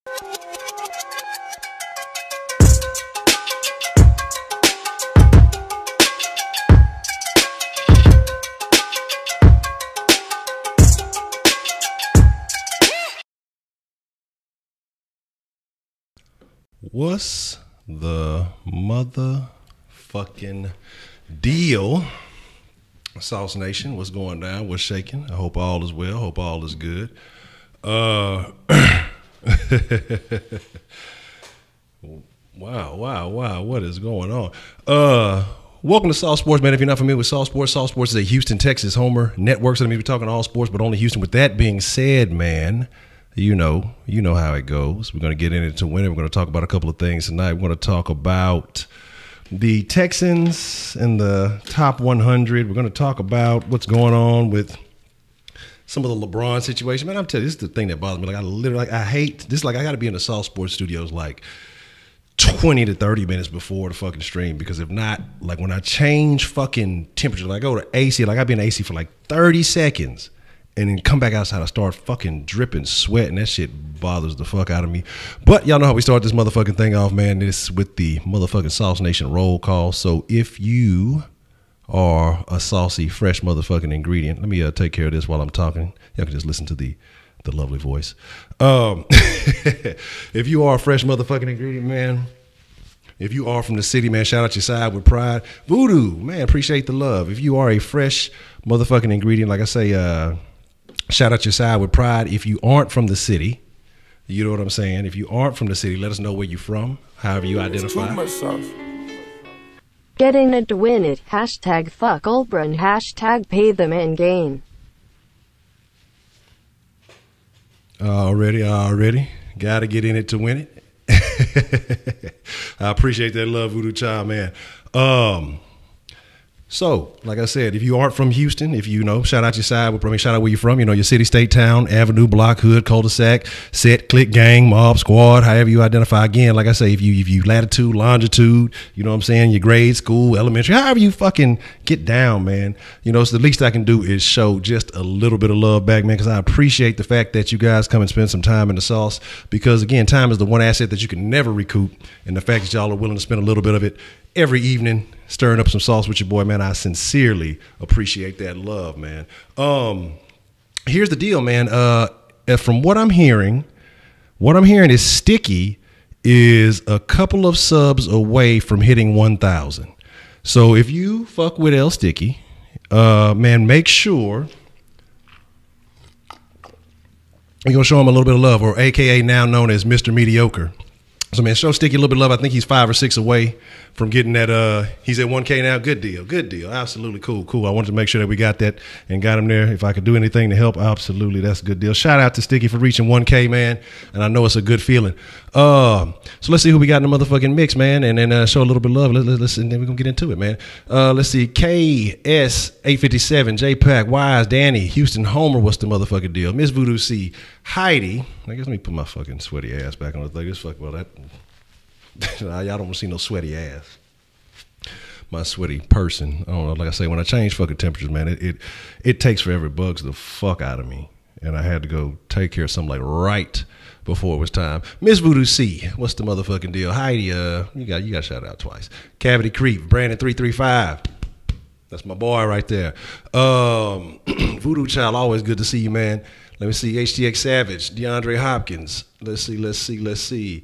What's the motherfucking deal? Sauce Nation, what's going down? What's shaking? I hope all is well. Hope all is good. Wow. What is going on? Welcome to Sauce Sports, man. If you're not familiar with Sauce Sports is a Houston, Texas homer network. So that means we're talking all sports, but only Houston. With that being said, man, you know how it goes. We're going to get in it to win it. We're going to talk about a couple of things tonight. We're going to talk about the Texans in the top 100. We're going to talk about what's going on with some of the LeBron situation. Man, I'm telling you, this is the thing that bothers me. I hate this. Like, I got to be in the Sauce Sports studios like 20 to 30 minutes before the fucking stream, because if not, like when I change fucking temperature, like I go to AC, like I've been in AC for like 30 seconds. And then come back outside, I start fucking dripping sweat, and that shit bothers the fuck out of me. But y'all know how we start this motherfucking thing off, man. This with the motherfucking Sauce Nation roll call. So if you are a saucy, fresh motherfucking ingredient, let me take care of this while I'm talking. Y'all can just listen to the lovely voice. If you are a fresh motherfucking ingredient, man, if you are from the city, man, shout out your side with pride. Voodoo, man, appreciate the love. If you are a fresh motherfucking ingredient, like I say, shout out your side with pride. If you aren't from the city, you know what I'm saying? If you aren't from the city, let us know where you're from, however you identify. Getting it to win it. Hashtag fuck Olbron. Hashtag pay the man gain. Already. Gotta get in it to win it. I appreciate that love, Voodoo Child, man. So, like I said, if you aren't from Houston, if you know, shout out your side, shout out where you're from, your city, state, town, avenue, block, hood, cul-de-sac, set, click, gang, mob, squad, however you identify. Again, like I say, if you latitude, longitude, you know what I'm saying, your grade, school, elementary, however you fucking get down, man. So the least I can do is show just a little bit of love back, man, because I appreciate the fact that you guys come and spend some time in the sauce, because, again, time is the one asset that you can never recoup, and the fact that y'all are willing to spend a little bit of it every evening stirring up some sauce with your boy, man, I sincerely appreciate that love, man. Here's the deal, man. From what I'm hearing is Sticky is a couple of subs away from hitting 1,000. So if you fuck with El Sticky, man, make sure you're going to show him a little bit of love, or AKA now known as Mr. Mediocre. So, man, show Sticky a little bit of love. I think he's 5 or 6 away from getting that. He's at 1K now. Good deal. Absolutely cool. I wanted to make sure that we got that and got him there. If I could do anything to help, absolutely, that's a good deal. Shout out to Sticky for reaching 1K, man. And I know it's a good feeling. So let's see who we got in the motherfucking mix, man, and then show a little bit of love. Let's and then we're going to get into it, man. Let's see. KS857, J-Pack, Wise, Danny, Houston Homer, what's the motherfucking deal? Miss Voodoo C, Heidi. I guess let me put my fucking sweaty ass back on the thing. Just fuck about that. Y'all don't want to see no sweaty ass. My sweaty person. I don't know. Like I say, when I change fucking temperatures, man, it takes forever. It bugs the fuck out of me. And I had to go take care of something like right before it was time. Miss Voodoo C, what's the motherfucking deal? Heidi, you got shout out twice. Cavity Creep, Brandon 335. That's my boy right there. Voodoo Child, always good to see you, man. Let me see. HTX Savage, DeAndre Hopkins. Let's see.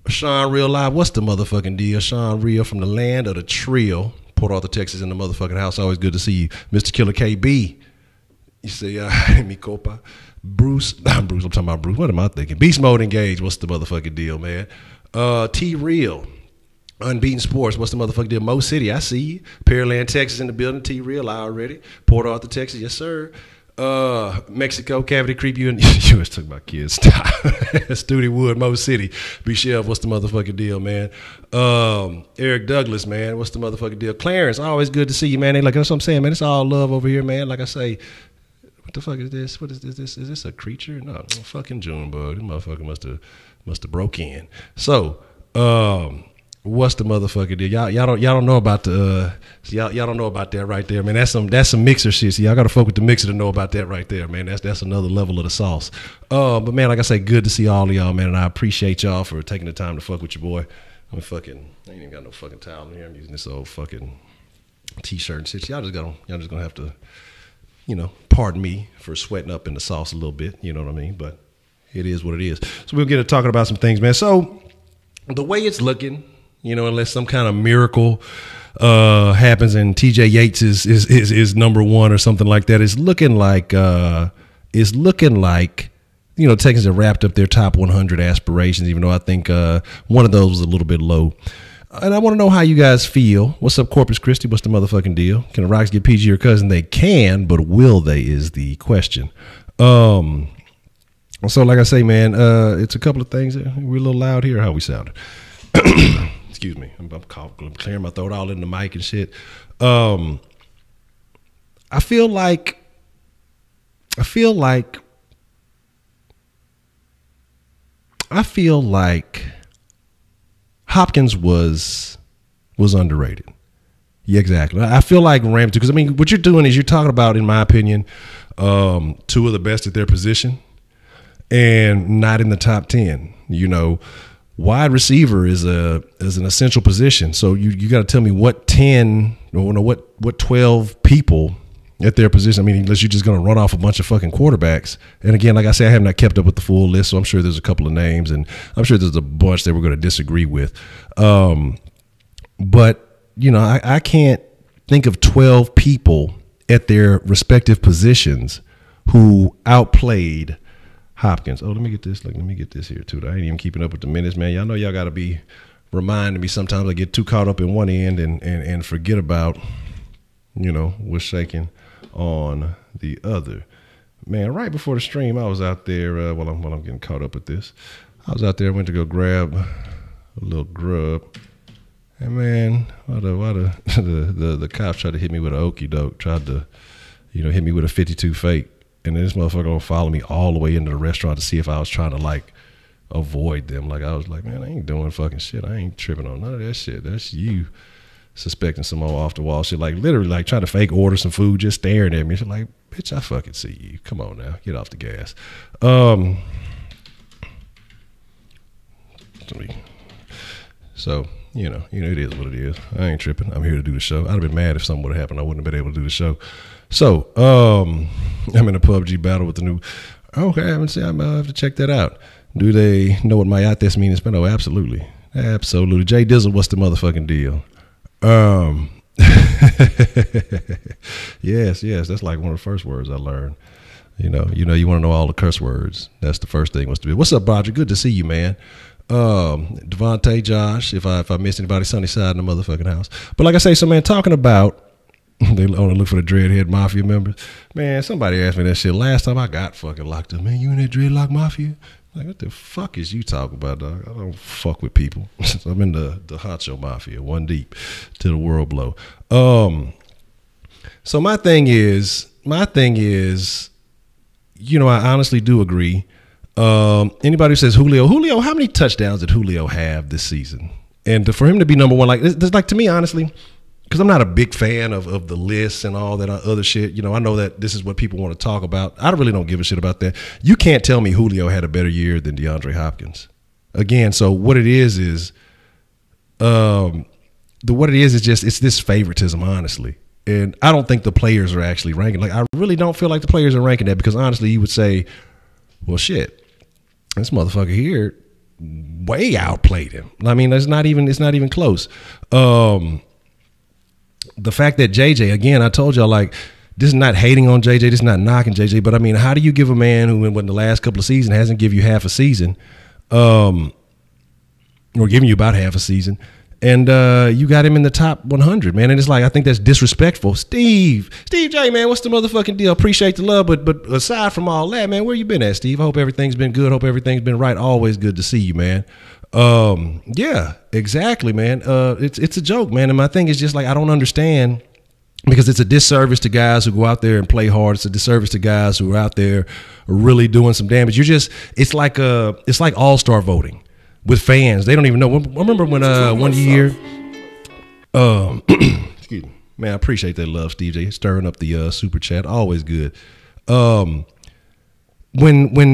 Sean Real Live, what's the motherfucking deal? Sean Real from the land of the trio. Port Arthur, Texas, in the motherfucking house. Always good to see you. Mr. Killer KB. You say, mi copa. I'm talking about Bruce. What am I thinking? Beast Mode Engage, what's the motherfucking deal, man? T Real. Unbeaten Sports, what's the motherfucking deal? Mo City, I see you. Pearland, Texas in the building. T Real, I already. Port Arthur, Texas, yes, sir. Mexico, Cavity Creep, you was talking about kids. Stop. Studi Wood, Mo City. B Chef, what's the motherfucking deal, man? Eric Douglas, man, what's the motherfucking deal? Clarence, always good to see you, man. Like, that's what I'm saying, man. It's all love over here, man. Like I say, what the fuck is this? What is this? Is this a creature? No, fucking Junebug. This motherfucker must have broke in. So, What's the motherfucker deal? Y'all don't know about the y'all don't know about that right there, man. That's some mixer shit. See, y'all gotta fuck with the mixer to know about that right there, man. That's another level of the sauce. But man, like I say, good to see all of y'all, man, and I appreciate y'all for taking the time to fuck with your boy. I ain't even got no fucking towel in here. I'm using this old fucking t-shirt and shit. Y'all just gonna have to, pardon me for sweating up in the sauce a little bit. You know what I mean? But it is what it is. So we'll get to talking about some things, man. So the way it's looking, unless some kind of miracle happens and TJ Yates is number one or something like that, it's looking like Texans have wrapped up their top 100 aspirations, even though I think one of those was a little bit low. And I want to know how you guys feel. What's up, Corpus Christi? What's the motherfucking deal? Can the Rocks get PG or cousin? They can, but will they is the question. So like I say, man, it's a couple of things. We're a little loud here. How we sounded? Excuse me. I'm clearing my throat all in the mic and shit. I feel like Hopkins was underrated. Yeah, exactly. I feel like Ramsey, because what you're doing is you're talking about, in my opinion, two of the best at their position and not in the top 10. Wide receiver is an essential position. So you got to tell me what 10 or what 12 people at their position. Unless you're just going to run off a bunch of fucking quarterbacks. And again, like I say, I have not kept up with the full list, so I'm sure there's a couple of names, and I'm sure there's a bunch that we're going to disagree with. But I can't think of 12 people at their respective positions who outplayed Hopkins. Oh, let me get this. Let me get this here too. I ain't even keeping up with the minutes, man. Y'all know y'all got to be reminding me. Sometimes I get too caught up in one end and forget about, what's shaking on the other. Man, right before the stream, I was out there. While I'm getting caught up with this, I was out there. I went to go grab a little grub, and man, why the cops tried to hit me with an okie doke, tried to, hit me with a 52 fake. And then this motherfucker gonna follow me all the way into the restaurant to see if I was trying to avoid them. I was like, man, I ain't doing fucking shit. I ain't tripping on none of that shit. That's you suspecting some more off the wall shit. Literally trying to fake order some food, just staring at me. She's like, bitch, I fucking see you. Come on now, get off the gas. So it is what it is. I ain't tripping. I'm here to do the show. I'd have been mad if something would have happened. I wouldn't have been able to do the show. So, I'm in a PUBG battle with the new. Okay, I haven't seen. I'm gonna have to check that out. Do they know what Mayates means? Oh, absolutely, absolutely. Jay Dizzle, what's the motherfucking deal? Yes, that's like one of the first words I learned. You want to know all the curse words. That's the first thing. What's up, Roger? Good to see you, man. Devontae, Josh. If I missed anybody, Sunny Side in the motherfucking house. But like I say, so man, talking about. They only look for the Dreadhead Mafia members. Man, somebody asked me that shit last time I got fucking locked up. Man, you in that Dreadlock Mafia? Like, what the fuck is you talking about, dog? I don't fuck with people. I'm in the Honcho Mafia, one deep, till the world blow. So my thing is, I honestly do agree. Anybody who says Julio, how many touchdowns did Julio have this season? And for him to be number one, to me, honestly, because I'm not a big fan of the lists and all that other shit. I know that this is what people want to talk about. I really don't give a shit about that. You can't tell me Julio had a better year than DeAndre Hopkins. Again, so what it is just it's this favoritism, honestly. And I don't think the players are actually ranking. I really don't feel like the players are ranking that, because honestly, you would say, well, shit, this motherfucker here way outplayed him. It's not even close. The fact that JJ, again, I told y'all, this is not hating on JJ, this is not knocking JJ, but how do you give a man who in the last couple of seasons hasn't given you half a season, or giving you about half a season, and you got him in the top 100, man? And it's I think that's disrespectful. Steve J, man, what's the motherfucking deal? Appreciate the love, but aside from all that, man, where you been at, Steve? I hope everything's been good. Hope everything's been right. Always good to see you, man. Yeah, exactly, man. It's a joke, man. And my thing is just I don't understand, because it's a disservice to guys who go out there and play hard. It's a disservice to guys who are out there really doing some damage. It's like all-star voting. with fans. They don't even know. I remember when one year, excuse me, man, I appreciate that love, Steve J, stirring up the super chat. Always good. When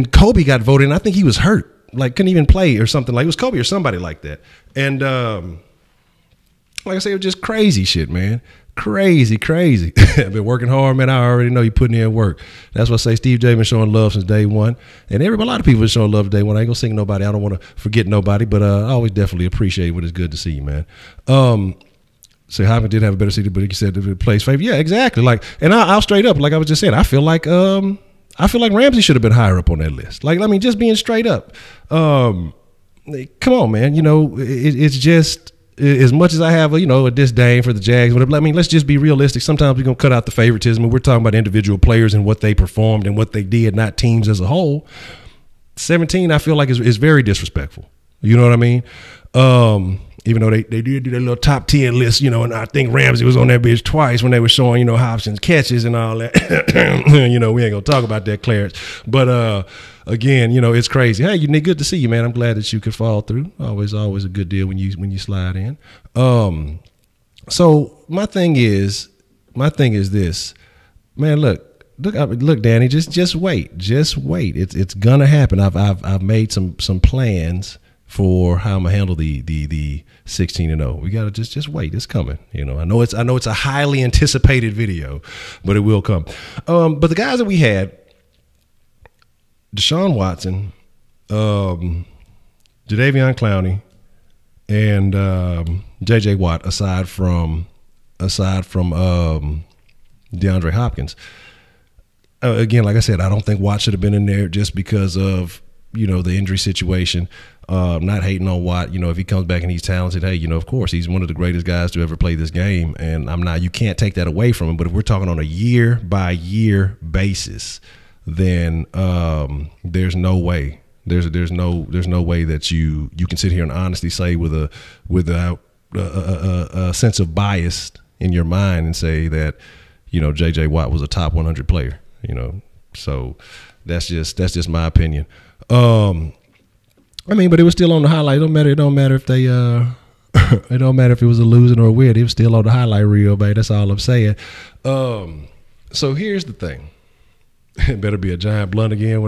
Kobe got voted in, I think he was hurt, like couldn't even play or something. Like it was Kobe or somebody like that. And like I say, it was just crazy shit, man. Crazy. I've been working hard, man. I already know you putting in work. That's why I say Steve J been showing love since day one. And a lot of people been showing love day one. I ain't gonna sing nobody. I don't want to forget nobody, but I always definitely appreciate what it's good to see you, man. So Hyman did have a better season, but he said it plays favor. Yeah, exactly. Like, and I'll straight up, like I was just saying, I feel like Ramsey should have been higher up on that list. Like, I mean, just being straight up. Come on, man. You know, it's just, as much as I have a disdain for the Jags, whatever, I mean, let's just be realistic. Sometimes we're going to cut out the favoritism, and we're talking about individual players and what they performed and what they did, not teams as a whole. 17, I feel like is very disrespectful. You know what I mean? Even though they did do their little top 10 list, and I think Ramsey was on that bitch twice when they were showing, Hobson's catches and all that. We ain't going to talk about that, Clarence. But, again, it's crazy. Hey, Nick, good to see you, man. I'm glad that you could fall through. Always a good deal when you slide in. So my thing is this, man. Look, Danny. Just wait. It's gonna happen. I've made some plans for how I'm gonna handle the 16-0. We gotta just wait. It's coming. I know it's a highly anticipated video, but it will come. But the guys that we had. Deshaun Watson, Jadeveon Clowney, and J.J. Watt, aside from DeAndre Hopkins. Again, like I said, I don't think Watt should have been in there just because of the injury situation. Not hating on Watt. If he comes back and he's talented, hey, of course he's one of the greatest guys to ever play this game, and you can't take that away from him. But if we're talking on a year by year basis, then there's no way. There's no way that you can sit here and honestly say without a sense of bias in your mind and say that J.J. Watt was a top 100 player. So that's just my opinion. But it was still on the highlight. It don't matter if they it don't matter if it was a losing or a win. It was still on the highlight reel, baby. That's all I'm saying. So here's the thing. It better be a giant blunt again.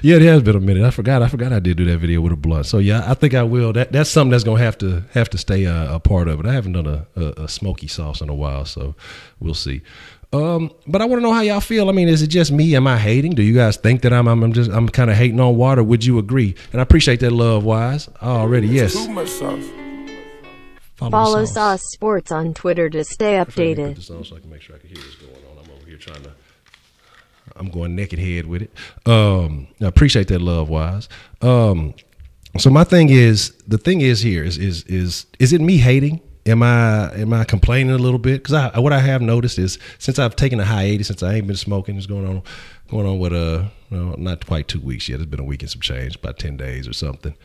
Yeah, it has been a minute. I forgot I did do that video with a blunt. So yeah, I think I will. That's something that's gonna have to stay a part of it. I haven't done a smoky sauce in a while, so we'll see. But I want to know how y'all feel. Is it just me? Am I hating? Do you guys think that I'm kind of hating on Water? Would you agree? And I appreciate that, Love Wise. Already, yes. Too much sauce. Follow Sauce Sports on Twitter to stay updated. The song so I can make sure I can hear what's going on. I'm over here I'm going naked head with it. I appreciate that, Love Wise. So my thing is, the thing is here is it me hating? Am I complaining a little bit? Because what I have noticed is since I've taken a hiatus, since I ain't been smoking, it's going on with not quite 2 weeks yet. It's been a week and some change, about 10 days or something.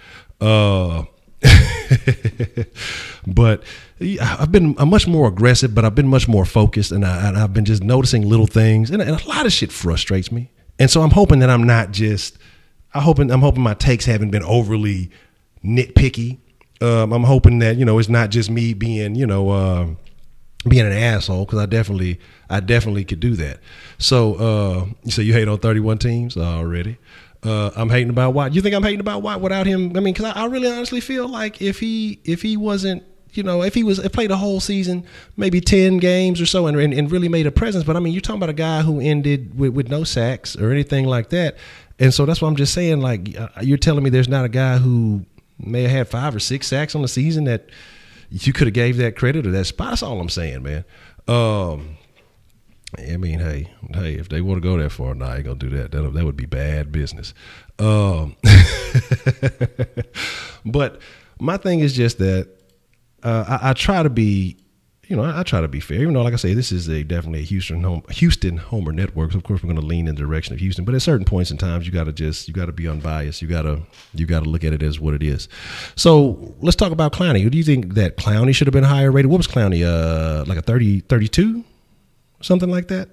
But I'm much more aggressive, but I've been much more focused, and I've been just noticing little things, and a lot of shit frustrates me. And so I'm hoping that I'm hoping my takes haven't been overly nitpicky. I'm hoping that it's not just me being being an asshole, because I definitely could do that. So you hate on 31 teams already. I'm hating about Watt. You think I'm hating about Watt without him? Because I really honestly feel like if he wasn't, if played a whole season, maybe 10 games or so, and really made a presence. But you're talking about a guy who ended with no sacks or anything like that. And so that's what I'm just saying. Like, you're telling me there's not a guy who may have had 5 or 6 sacks on the season that you could have gave that credit or that spot. That's all I'm saying, man. Hey, if they want to go that far, I ain't gonna do that. That would be bad business. But my thing is just that I try to be, I try to be fair. Even though, like I say, this is definitely a Houston Homer network. So of course, we're going to lean in the direction of Houston. But at certain points in times, you got to be unbiased. You got to look at it as what it is. So let's talk about Clowney. Do you think that Clowney should have been higher rated? What was Clowney? Like a 32? Something like that,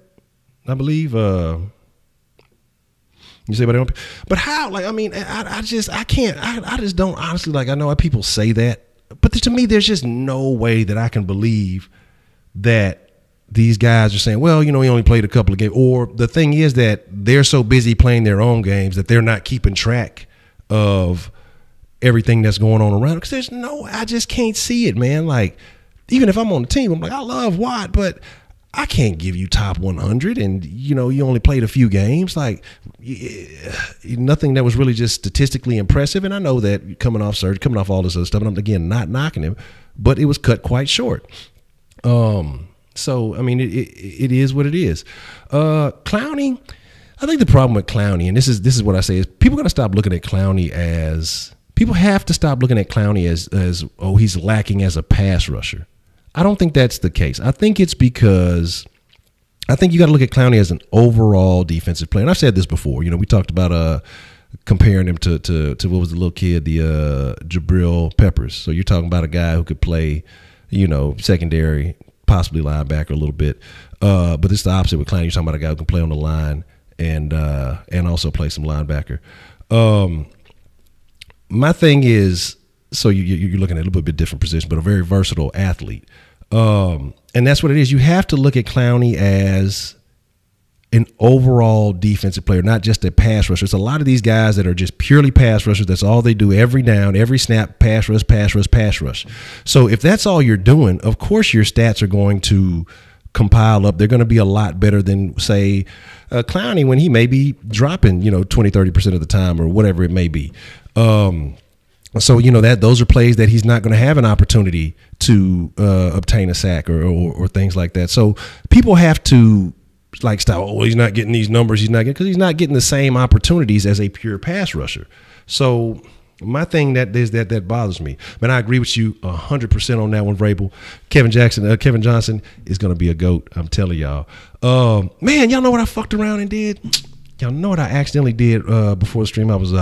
I believe. You say, but how? Like, I mean, I just don't honestly, like, I know how people say that, but to me, there's just no way that I can believe that these guys are saying, well, he only played a couple of games. Or the thing is that they're so busy playing their own games that they're not keeping track of everything that's going on around. Because I just can't see it, man. Like, even if I'm on the team, I'm like, I love Watt, but I can't give you top 100 and, you only played a few games. Like, nothing that was really just statistically impressive. And I know that coming off surgery, coming off all this other stuff, and I'm, again, not knocking him, but it was cut quite short. So, I mean, it is what it is. Clowney, I think the problem with Clowney, and this is what I say, is people got to stop looking at Clowney as, people have to stop looking at Clowney as, oh, he's lacking as a pass rusher. I don't think that's the case. I think it's because I think you got to look at Clowney as an overall defensive player. And I've said this before. We talked about comparing him to what was the little kid, the Jabril Peppers. So you're talking about a guy who could play, secondary, possibly linebacker a little bit. But this is the opposite with Clowney. You're talking about a guy who can play on the line and also play some linebacker. My thing is, so you're looking at a little bit different position, but a very versatile athlete. And that's what it is. You have to look at Clowney as an overall defensive player, not just a pass rusher. It's a lot of these guys that are just purely pass rushers. That's all they do every down, every snap, pass rush, pass rush, pass rush. So if that's all you're doing, of course your stats are going to compile up. They're going to be a lot better than, say, Clowney when he may be dropping, 20, 30% of the time or whatever it may be. So, that those are plays that he's not going to have an opportunity to obtain a sack or things like that. So people have to stop. Oh, he's not getting these numbers. Because he's not getting the same opportunities as a pure pass rusher. So my thing that bothers me. Man, I agree with you 100% on that one, Vrabel. Kevin Johnson is going to be a GOAT. I'm telling y'all. Man, y'all know what I fucked around and did? Y'all know what I accidentally did before the stream? I was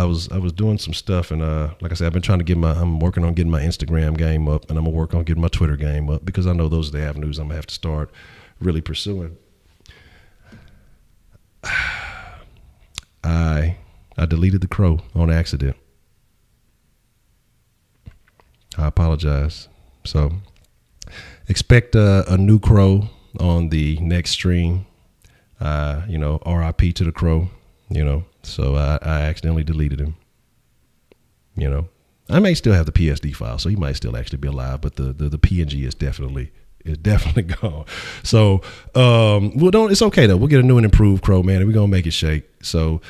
doing some stuff, and like I said, I've been trying to I'm working on getting my Instagram game up, and I'm gonna work on getting my Twitter game up because I know those are the avenues I'm gonna have to start really pursuing. I deleted the crow on accident. I apologize. So expect a new crow on the next stream. RIP to the crow, so I accidentally deleted him. I may still have the PSD file, so he might still actually be alive, but the PNG is definitely gone. So, it's okay though. We'll get a new and improved crow, man, and we're going to make it shake. So,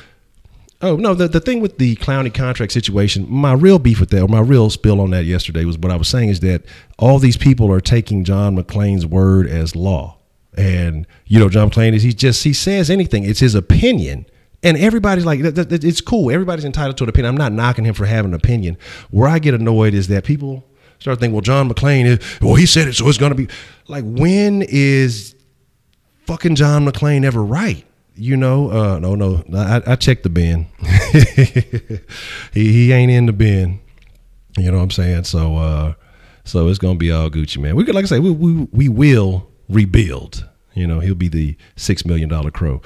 oh no, the thing with the Clowney contract situation, my real beef with that, or my real spill on that yesterday was what I was saying is that all these people are taking John McClain's word as law. And, John McClain he says anything. It's his opinion. And everybody's like, it's cool. Everybody's entitled to an opinion. I'm not knocking him for having an opinion. Where I get annoyed is that people start thinking, well, John McClain he said it, so it's going to be. Like, when is fucking John McClain ever right? No. I checked the bin. he ain't in the bin. You know what I'm saying? So it's going to be all Gucci, man. We could, like I say, we will rebuild. He'll be the $6 million crow.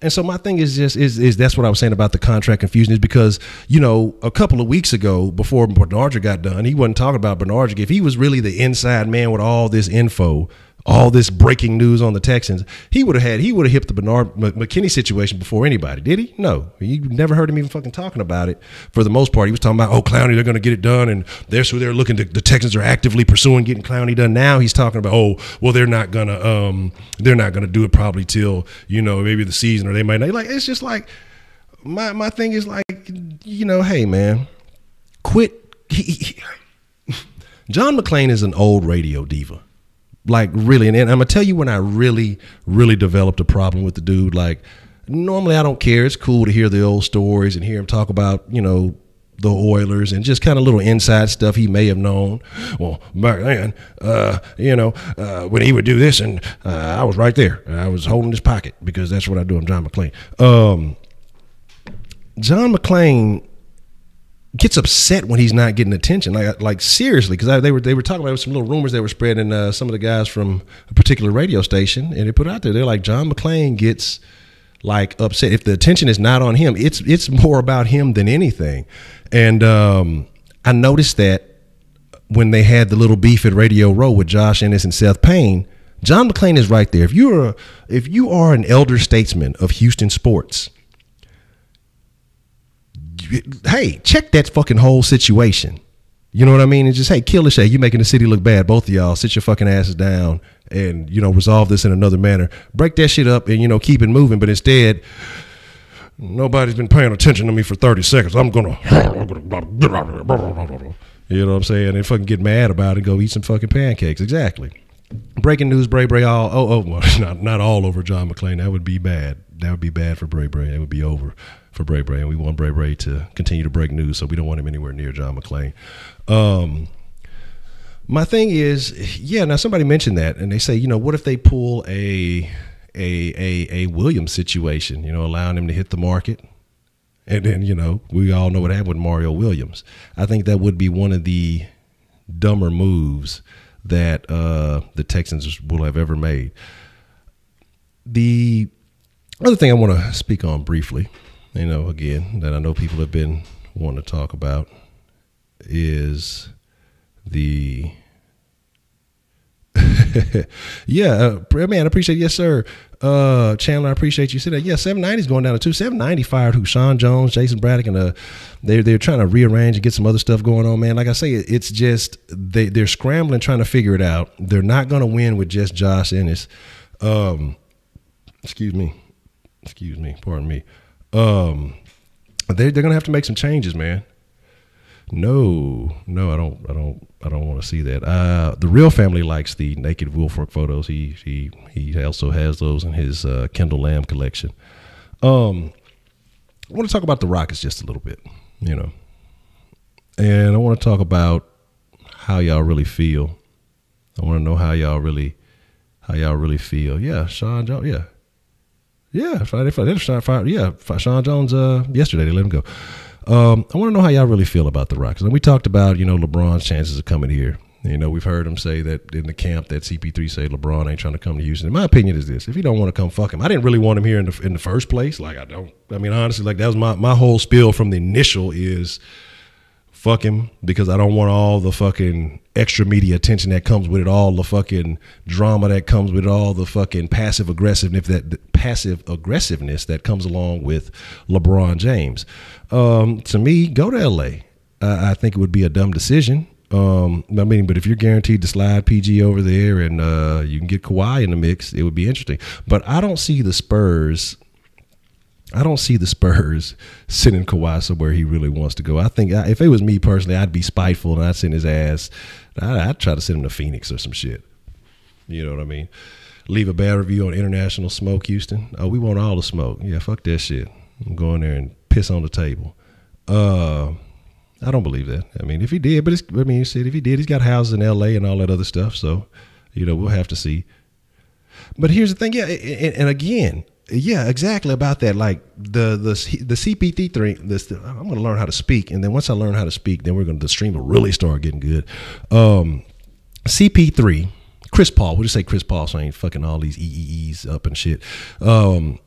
And so my thing is that's what I was saying about the contract confusion is because, a couple of weeks ago before Bernard got done, he wasn't talking about Bernard. If he was really the inside man with all this info, all this breaking news on the Texans, he would have hit the Bernard McKinney situation before anybody. Did he? No. You never heard him even fucking talking about it. For the most part, he was talking about, Clowney, they're going to get it done, and that's who they're looking to. The Texans are actively pursuing getting Clowney done. Now he's talking about, they're not gonna do it probably till maybe the season, or they might not. Like, it's just like my thing is like, hey man, quit. John McClain is an old radio diva. Like, really, and I'm going to tell you when I really, really developed a problem with the dude. Like, normally I don't care. It's cool to hear the old stories and hear him talk about, the Oilers and just kind of little inside stuff he may have known. Well, back then, when he would do this, and I was right there. I was holding his pocket because that's what I do. I'm John McClain. John McClain gets upset when he's not getting attention, like seriously, because they were talking about some little rumors that were spreading. Some of the guys from a particular radio station, and they put out there, they're like, John McClain gets like upset. If the attention is not on him, it's more about him than anything. And I noticed that when they had the little beef at Radio Row with Josh Ennis and Seth Payne, John McClain is right there. If you are an elder statesman of Houston sports, hey, check that fucking whole situation. You know what I mean? And just, hey, kill the shit. You making the city look bad. Both of y'all, sit your fucking asses down and, resolve this in another manner. Break that shit up and, keep it moving. But instead, nobody's been paying attention to me for 30 seconds. I'm going to, you know what I'm saying? And fucking get mad about it and go eat some fucking pancakes. Exactly. Breaking news, Bray well, not all over John McClain. That would be bad. That would be bad for Bray. It would be over for Bray. And we want Bray to continue to break news, so we don't want him anywhere near John McClain. My thing is, now somebody mentioned that, and they say, what if they pull a Williams situation, allowing him to hit the market? And then, we all know what happened with Mario Williams. I think that would be one of the dumber moves that the Texans will have ever made. The other thing I want to speak on briefly, again, that I know people have been wanting to talk about is the man, I appreciate it. Yes, sir. Chandler, I appreciate you saying that. Yeah, 790 is going down to 2. 790 fired who? Sean Jones, Jason Braddock, and they're trying to rearrange and get some other stuff going on, man. Like I say, it's just they're scrambling, trying to figure it out. They're not going to win with just Josh Ennis. Excuse me. Pardon me. They're going to have to make some changes, man. No, I don't want to see that. The real family likes the naked Wolfwork photos. He also has those in his Kendall Lamb collection. I want to talk about the Rockets just a little bit, and I want to talk about how y'all really feel. I want to know how y'all really feel. Yeah, Sean Jones. Yeah, Friday. Yeah, Sean Jones. Yesterday they let him go. I want to know how y'all really feel about the Rockets. And we talked about, LeBron's chances of coming here. We've heard him say that in the camp that CP3 say LeBron ain't trying to come to Houston. And my opinion is this: if he don't want to come, fuck him. I didn't really want him here in the first place. Honestly, that was my whole spiel from the initial is fuck him, because I don't want all the fucking extra media attention that comes with it, all the fucking drama that comes with it, all the fucking passive aggressiveness that comes along with LeBron James. To me, go to LA. I think it would be a dumb decision. But if you're guaranteed to slide PG over there and you can get Kawhi in the mix, it would be interesting. But I don't see the Spurs sending Kawhi somewhere he really wants to go. I think if it was me personally, I'd be spiteful and I'd send his ass. I'd try to send him to Phoenix or some shit. You know what I mean? Leave a bad review on International Smoke Houston. Oh, we want all the smoke. Yeah, fuck that shit. I'm going there and piss on the table. I don't believe that. If he did, if he did, he's got houses in L.A. and all that other stuff. So, we'll have to see. But here's the thing. Yeah, and again, yeah, exactly about that. Like the CP3, I'm going to learn how to speak, and then once I learn how to speak, then the stream will really start getting good. CP3, Chris Paul. We'll just say Chris Paul, so I ain't fucking all these EEEs up and shit.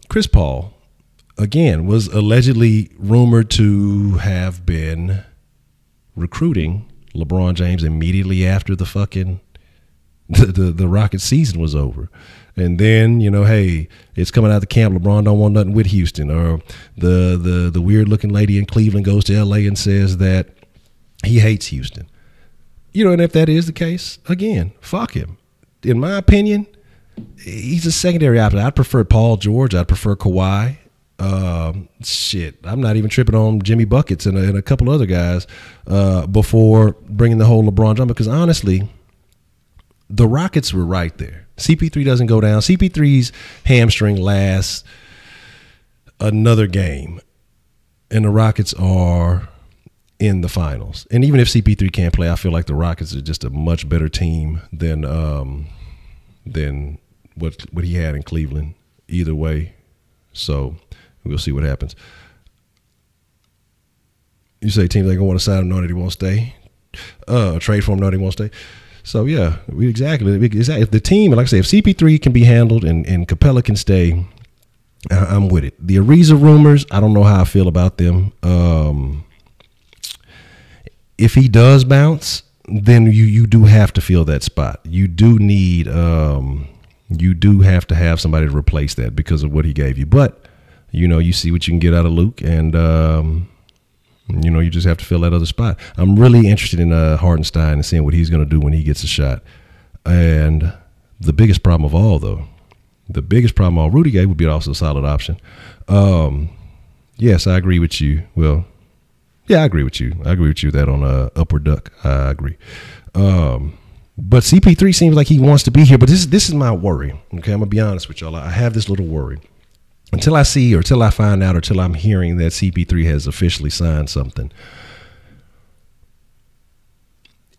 Chris Paul, again, was allegedly rumored to have been recruiting LeBron James immediately after the fucking the Rockets season was over. And then, hey, it's coming out of the camp, LeBron don't want nothing with Houston. Or the weird looking lady in Cleveland goes to LA and says that he hates Houston. And if that is the case, again, fuck him. In my opinion, he's a secondary option. I'd prefer Paul George. I'd prefer Kawhi. I'm not even tripping on Jimmy Buckets and a couple other guys before bringing the whole LeBron drama, because honestly, the Rockets were right there. CP3 doesn't go down. CP3's hamstring lasts another game, and the Rockets are in the finals. And even if CP3 can't play, I feel like the Rockets are just a much better team than what he had in Cleveland. Either way, so we'll see what happens. You say teams ain't gonna want to sign him, know that he won't stay. Trade for him, know that he won't stay. So yeah, exactly. If the team, like I say, if CP3 can be handled and Capella can stay, I'm with it. The Ariza rumors, I don't know how I feel about them. If he does bounce, then you do have to fill that spot. You do need you do have to have somebody to replace that because of what he gave you. But you see what you can get out of Luke, and you just have to fill that other spot. I'm really interested in Hartenstein and seeing what he's going to do when he gets a shot. And the biggest problem of all, Rudy Gay would be also a solid option. Yes, I agree with you. Well, yeah, I agree with you. I agree with you that on Upward Duck. I agree. But CP3 seems like he wants to be here. But this is my worry. Okay, I'm going to be honest with y'all. I have this little worry. Until I see or till I find out or till I'm hearing that CP3 has officially signed something,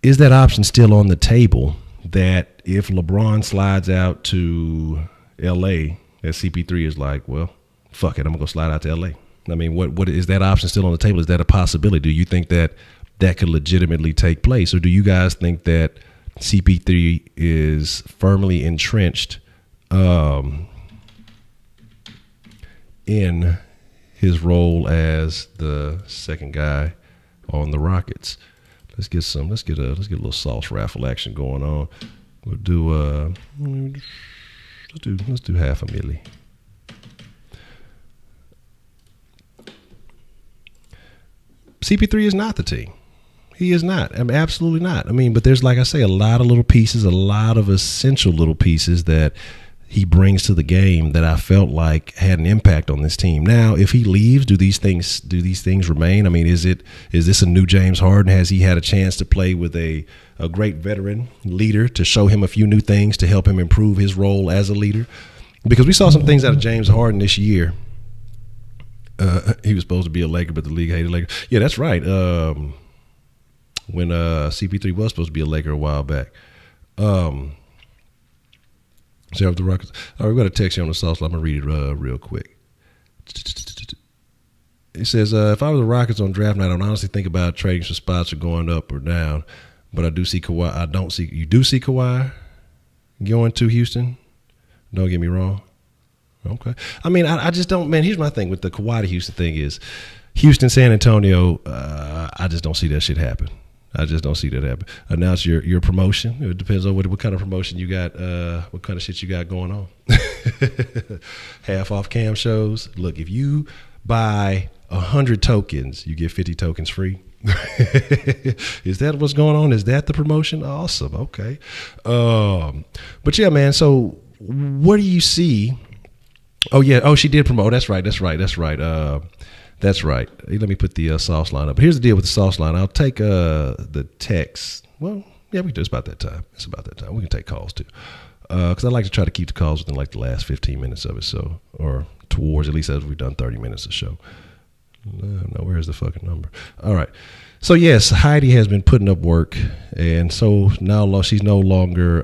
is that option still on the table that if LeBron slides out to L.A., that CP3 is like, well, fuck it, I'm going to go slide out to L.A.? I mean, what is that option still on the table? Is that a possibility? Do you think that could legitimately take place? Or do you guys think that CP3 is firmly entrenched in his role as the second guy on the Rockets? Let's get a little sauce raffle action going on. We'll do let's do $500,000. CP3 is not the team. He is not. I mean, absolutely not. I mean, but there's, like I say, a lot of little pieces, a lot of essential little pieces that he brings to the game that I felt like had an impact on this team. Now, if he leaves, do these things remain? I mean, is this a new James Harden? Has he had a chance to play with a great veteran leader to show him a few new things to help him improve his role as a leader? Because we saw some things out of James Harden this year. He was supposed to be a Laker, but the league hated Lakers. Yeah, that's right. When CP3 was supposed to be a Laker a while back. So the Rockets. All right, we got a text here on the sauce. I'm gonna read it real quick. It says, "If I were the Rockets on draft night, I'd honestly think about trading some spots or going up or down. But I do see Kawhi. I don't see you. Do see Kawhi going to Houston? Don't get me wrong. Okay. I mean, I just don't. Man, here's my thing with the Kawhi to Houston thing is Houston, San Antonio. I just don't see that shit happen. I just don't see that happen. Announce your promotion. It depends on what kind of promotion you got, what kind of shit you got going on. Half off cam shows. Look, if you buy 100 tokens, you get 50 tokens free. Is that what's going on? Is that the promotion? Awesome. Okay. But yeah, man. So what do you see? Oh yeah. Oh, she did promote. That's right. That's right. Let me put the sauce line up. But here's the deal with the sauce line. I'll take the text. Well, yeah, it's about that time. It's about that time. We can take calls too. Because I like to try to keep the calls within like the last 15 minutes of it. So, or towards, at least as we've done 30 minutes of show. No, where's the fucking number? All right. So yes, Heidi has been putting up work. And so now she's no longer,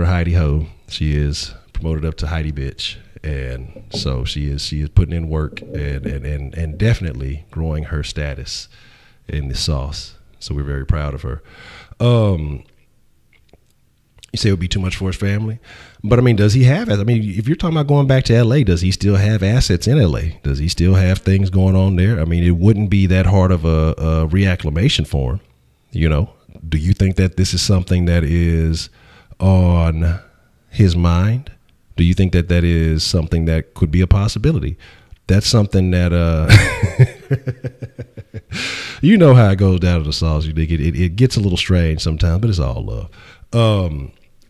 Heidi Ho. She is promoted up to Heidi Bitch. And so she is putting in work and definitely growing her status in the sauce. So we're very proud of her. You say it would be too much for his family, but I mean, does he have? I mean, if you're talking about going back to LA, does he still have assets in LA? Does he still have things going on there? I mean, it wouldn't be that hard of a reacclimation for him. Do you think that this is something that is on his mind? Do you think that is something that could be a possibility? That's something that, you know how it goes down to the sauce. You think it gets a little strange sometimes, but it's all love.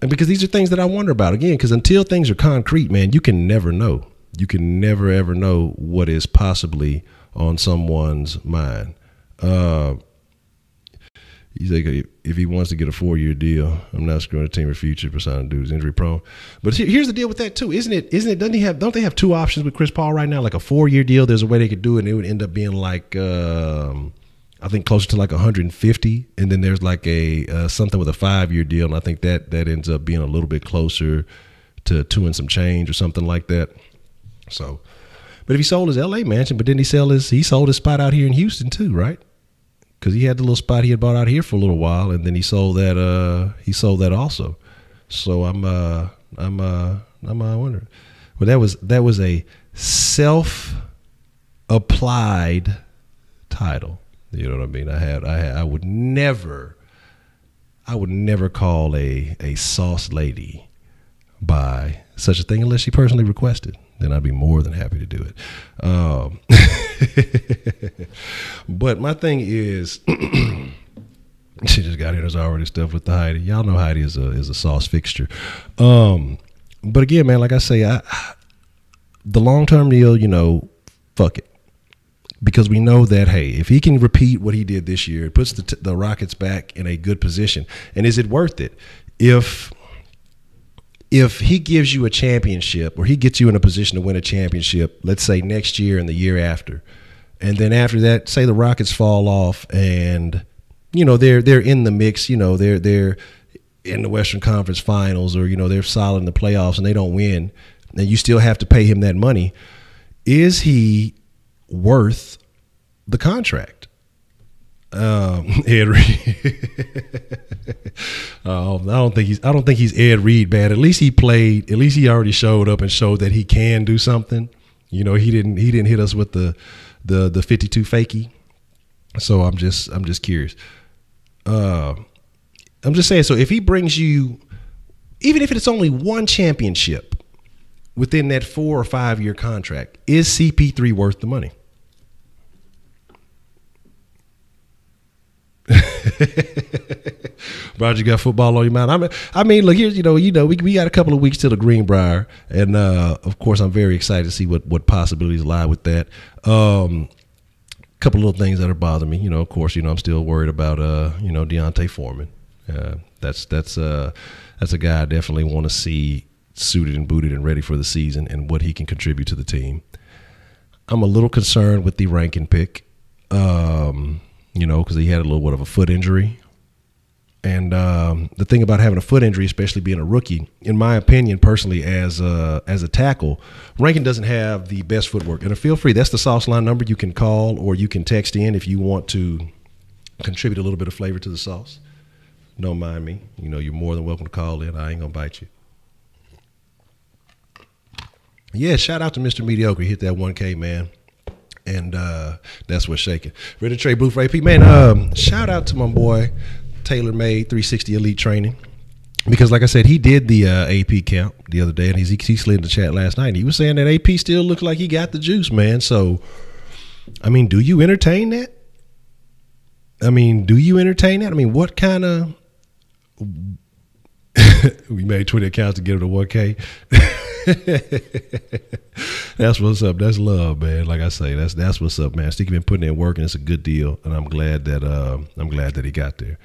And because these are things that I wonder about again, because until things are concrete, man, you can never know. You can never, ever know what is possibly on someone's mind. He's like, if he wants to get a 4-year deal, I'm not screwing the team for future for signing dudes injury prone. But here's the deal with that too, isn't it? Don't they have 2 options with Chris Paul right now? Like a 4-year deal. There's a way they could do it, and it would end up being like I think closer to like 150, and then there's like a something with a 5-year deal, and I think that ends up being a little bit closer to 2 and some change or something like that. So, but if he sold his LA mansion, but didn't he sold his spot out here in Houston too, right? Because he had the little spot he had bought out here for a little while, and then he sold that. He sold that also. So I'm I'm wondering. Well, that was a self-applied title. You know what I mean? I would never call a sauce lady by such a thing unless she personally requested. Then I'd be more than happy to do it. But my thing is, she just got here. There's already stuff with the Heidi. Y'all know Heidi is a sauce fixture. But again, man, like I say, the long-term deal, you know, fuck it. Because we know that, hey, if he can repeat what he did this year, it puts the Rockets back in a good position. And is it worth it? If he gives you a championship, or he gets you in a position to win a championship, let's say next year and the year after, and then after that, say the Rockets fall off and, you know, they're in the mix, you know, they're in the Western Conference Finals, or, you know, they're solid in the playoffs and they don't win, and you still have to pay him that money, is he worth the contract? Ed Reed. I don't think he's Ed Reed bad. At least he played. At least he already showed up and showed that he can do something. You know, he didn't hit us with the 52 fakie. So I'm just curious. I'm just saying. So if he brings you, even if it's only one championship within that 4 or 5 year contract, is CP3 worth the money? Roger, you got football on your mind. I mean, look, here's, you know, we got a couple of weeks till the Greenbrier, and of course, I'm very excited to see what possibilities lie with that. Couple little things that are bothering me. You know, of course, you know, I'm still worried about you know, Deontay Foreman. That's a guy I definitely want to see suited and booted and ready for the season and what he can contribute to the team. I'm a little concerned with the Rankin pick. You know, because he had a little bit of a foot injury. And the thing about having a foot injury, especially being a rookie, in my opinion, personally, as a tackle, Rankin doesn't have the best footwork. And feel free, that's the sauce line number you can call, or you can text in if you want to contribute a little bit of flavor to the sauce. Don't mind me. You know, you're more than welcome to call in. I ain't going to bite you. Yeah, shout out to Mr. Mediocre. He hit that 1K, man. And that's what's shaking. Ready to trade blue for AP? Man, shout out to my boy, Taylor Made 360 Elite Training. Because like I said, he did the AP count the other day, and he slid in the chat last night. And he was saying that AP still looks like he got the juice, man. So, I mean, do you entertain that? What kind of we made 20 accounts to get him to 1K. That's what's up. That's love, man. Like I say, that's what's up, man. Sticky been putting in work, and it's a good deal, and I'm glad that he got there.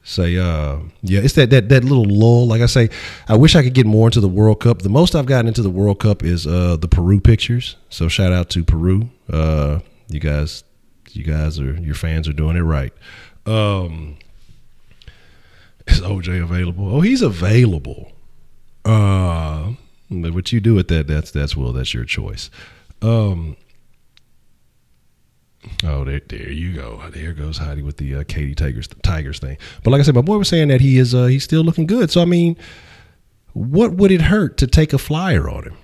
Say, yeah, it's that little lull. Like I say, I wish I could get more into the World Cup. The most I've gotten into the World Cup is the Peru pictures. So shout out to Peru. You guys are, your fans are doing it right. Is OJ available? Oh, he's available. But what you do with that, that's your choice. Oh, there you go. There goes Heidi with the Katy Tigers thing. But like I said, my boy was saying that he's still looking good. So I mean, what would it hurt to take a flyer on him?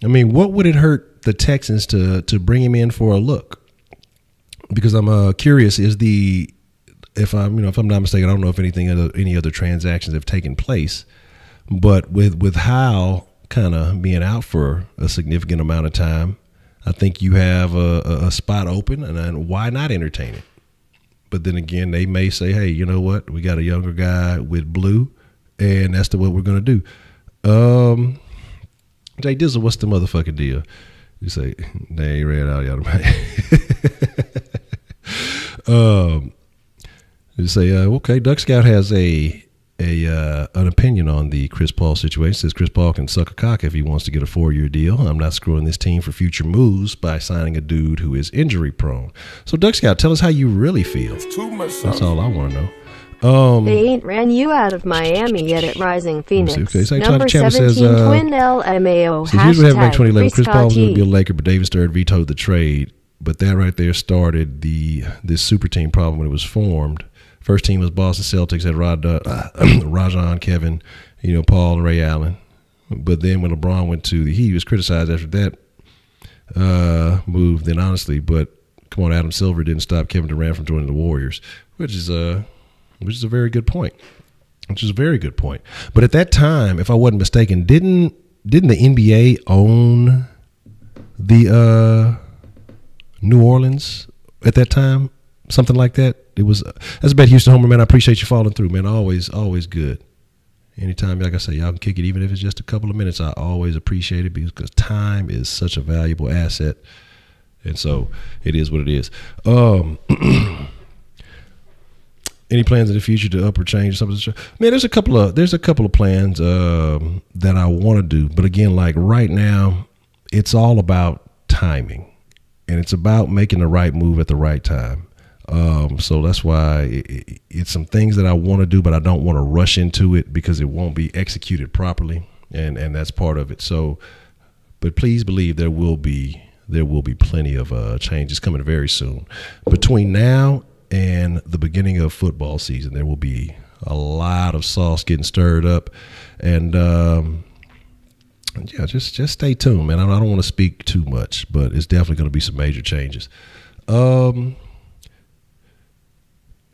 I mean, what would it hurt the Texans to bring him in for a look? Because I'm curious. If I'm not mistaken, I don't know if any other transactions have taken place, but with Howell kind of being out for a significant amount of time, I think you have a spot open, and why not entertain it? But then again, they may say, hey, you know what? We got a younger guy with blue, and that's what we're going to do. Jay Dizzle, what's the motherfucking deal? You say, they ain't read out yet. You say, okay, Duck Scout has an opinion on the Chris Paul situation. Says Chris Paul can suck a cock if he wants to get a 4-year deal. I'm not screwing this team for future moves by signing a dude who is injury prone. So Duck Scout, tell us how you really feel. That's all I want to know. They ain't ran you out of Miami yet at Rising Phoenix. Okay, so Number 17, says, Twin LMAO. So here's what happened back in 2011. Chris Paul was going to be a Laker, but David Stern vetoed the trade. But that right there started this super team problem when it was formed. First team was Boston Celtics, had Rajon, Kevin, Paul, and Ray Allen. But then when LeBron went to the Heat, he was criticized after that move. Then honestly, but come on, Adam Silver didn't stop Kevin Durant from joining the Warriors, which is a very good point. Which is a very good point. But at that time, if I wasn't mistaken, didn't the NBA own the New Orleans at that time? Something like that. It was. That's a bad Houston homer, man. I appreciate you following through, man. Always good. Anytime, like I say, y'all can kick it, even if it's just a couple of minutes. I always appreciate it because time is such a valuable asset, and so it is what it is. Any plans in the future to up or change something? Man, there's a couple of plans that I want to do, but again, like right now, it's all about timing, and it's about making the right move at the right time. So that's why it's some things that I want to do, but I don't want to rush into it because it won't be executed properly, and that's part of it. So, but please believe there will be plenty of changes coming very soon. Between now and the beginning of football season, there will be a lot of sauce getting stirred up, and yeah, just stay tuned, man. I don't want to speak too much, but it's definitely going to be some major changes.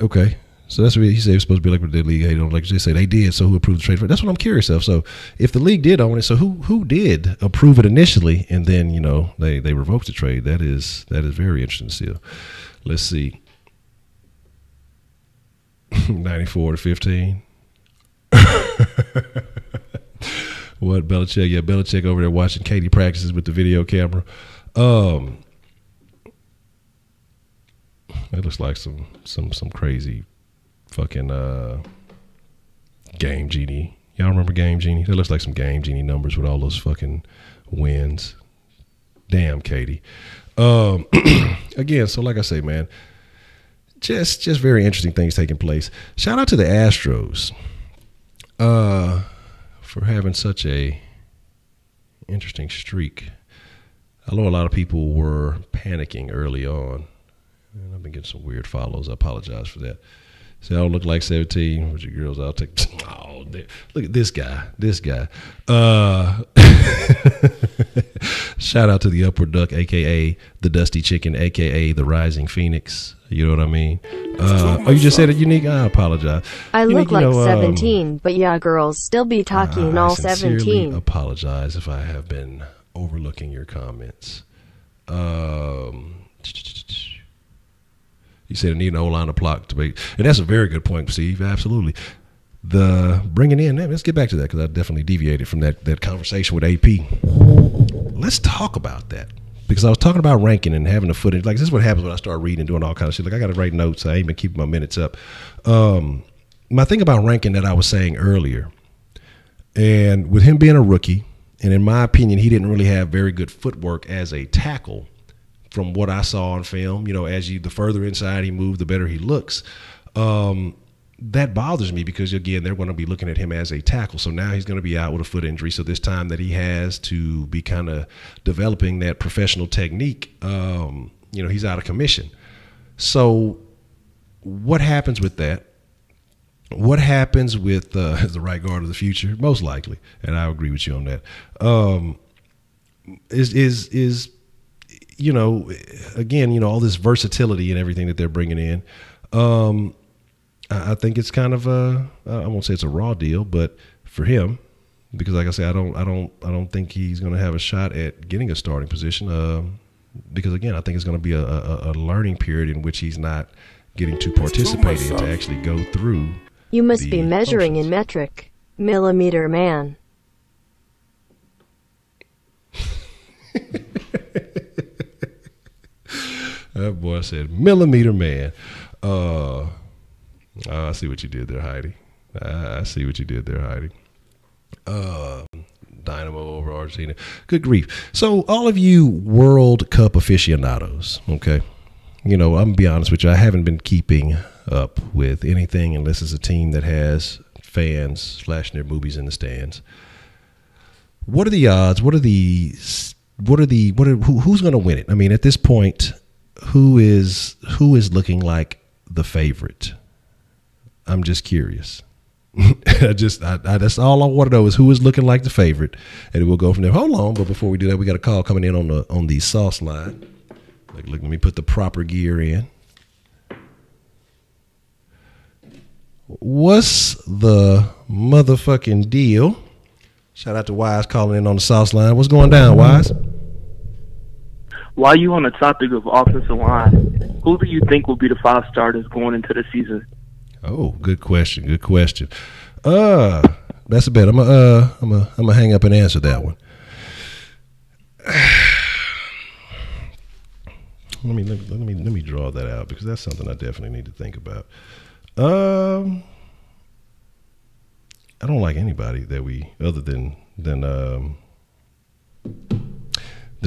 Okay, so that's what he said. It was supposed to be like what the league hated on. Like they say, they did. So who approved the trade for it? That's what I'm curious of. So if the league did own it, so who did approve it initially, and then they revoked the trade? That is very interesting to see. Let's see. 94-15. What, Belichick? Yeah, Belichick over there watching Katie practices with the video camera. It looks like some crazy fucking Game Genie. Y'all remember Game Genie? That looks like some Game Genie numbers with all those fucking wins. Damn, Katie. Again, so like I say, man, just very interesting things taking place. Shout out to the Astros for having such a interesting streak. I know a lot of people were panicking early on. And I've been getting some weird follows. I apologize for that. See, I don't look like 17. With your girls, I'll take. Oh, look at this guy. Shout out to the Upward Duck, a.k.a. the Dusty Chicken, a.k.a. the Rising Phoenix. You know what I mean? You just said it, Unique? I apologize. I Unique, look like 17, but yeah, girls still be talking all 17. I apologize if I have been overlooking your comments. You said I need an O-line to block to make, and that's a very good point, Steve. Absolutely. The bringing in, let's get back to that because I definitely deviated from that conversation with AP. Let's talk about that because I was talking about ranking and having the footage. Like, this is what happens when I start reading and doing all kinds of shit. Like, I got to write notes. I ain't been keeping my minutes up. My thing about ranking that I was saying earlier, and with him being a rookie, and in my opinion, he didn't really have very good footwork as a tackle. From what I saw on film, the further inside he moved, the better he looks. That bothers me because, again, they're going to be looking at him as a tackle. So now he's going to be out with a foot injury. So this time that he has to be kind of developing that professional technique, he's out of commission. So what happens with that? What happens with the right guard of the future? Most likely, and I agree with you on that. Again, all this versatility and everything that they're bringing in. I think it's kind of I won't say it's a raw deal, but for him, because like I said, I don't think he's going to have a shot at getting a starting position. Because again, I think it's going to be a learning period in which he's not getting to participate in to actually go through. You must be measuring in metric, millimeter man. That boy said, millimeter man. I see what you did there, Heidi. I see what you did there, Heidi. Dynamo over Argentina. Good grief. So all of you World Cup aficionados, okay, I'm going to be honest with you. I haven't been keeping up with anything unless it's a team that has fans flashing their movies in the stands. What are the odds? Who's going to win it? I mean, at this point, who is looking like the favorite? I'm just curious. That's all I want to know is who is looking like the favorite, and we'll go from there. Hold on, but before we do that, we got a call coming in on the sauce line. Look, let me put the proper gear in. What's the motherfucking deal? Shout out to Wise calling in on the sauce line. What's going down, Wise? While you on the topic of offensive line, who do you think will be the 5 starters going into the season? Oh, good question. Good question. That's a bet. I'm gonna hang up and answer that one. Let me draw that out because that's something I definitely need to think about. I don't like anybody that other than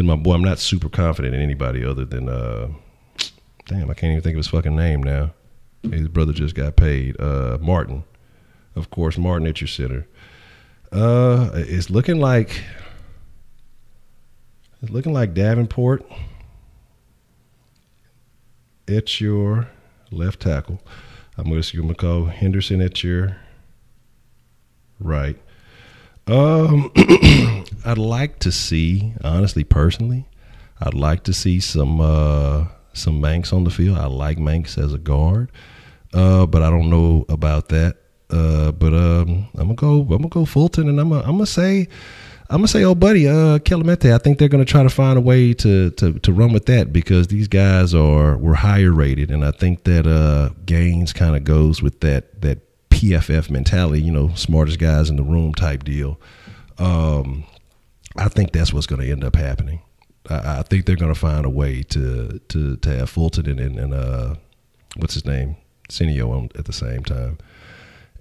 my boy. I'm not super confident in anybody other than damn, I can't even think of his fucking name now. His brother just got paid. Martin, of course, Martin at your center. It's looking like Davenport at your left tackle. I'm going to call Henderson at your right. I'd like to see, honestly, personally, I'd like to see some Manx on the field. I like Manx as a guard, but I don't know about that. But I'm gonna go Fulton, and I'm gonna say, oh buddy, Kelemete. I think they're gonna try to find a way to run with that because these guys were higher rated, and I think that Gaines kind of goes with that PFF mentality, smartest guys in the room type deal. I think that's what's gonna end up happening. I think they're gonna find a way to have Fulton and what's his name, Cineo on at the same time.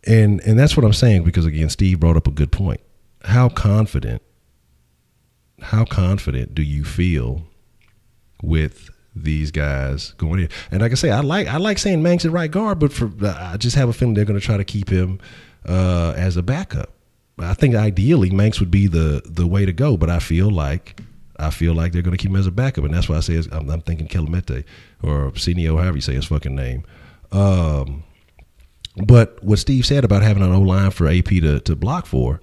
And that's what I'm saying because, again, Steve brought up a good point. How confident do you feel with these guys going in? And like I say, I like saying Manx at right guard, but I just have a feeling they're going to try to keep him as a backup. I think ideally Manx would be the way to go, but I feel like they're going to keep him as a backup, and that's why I say I'm thinking Kelemete or Cineo, however you say his fucking name. But what Steve said about having an O-line for AP to block for,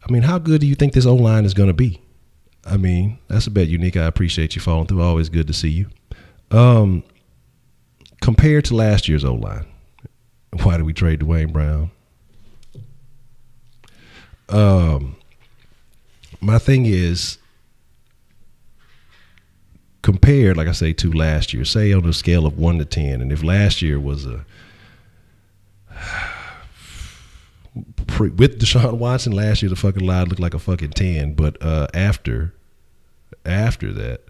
I mean, how good do you think this O-line is going to be? I mean, that's a bet, Unique. I appreciate you following through. Always good to see you. Compared to last year's O-line, why did we trade Dwayne Brown? My thing is, compared, like I say, to last year, say on a scale of 1 to 10, and if last year was with Deshaun Watson, last year the fucking line looked like a fucking 10, but after that,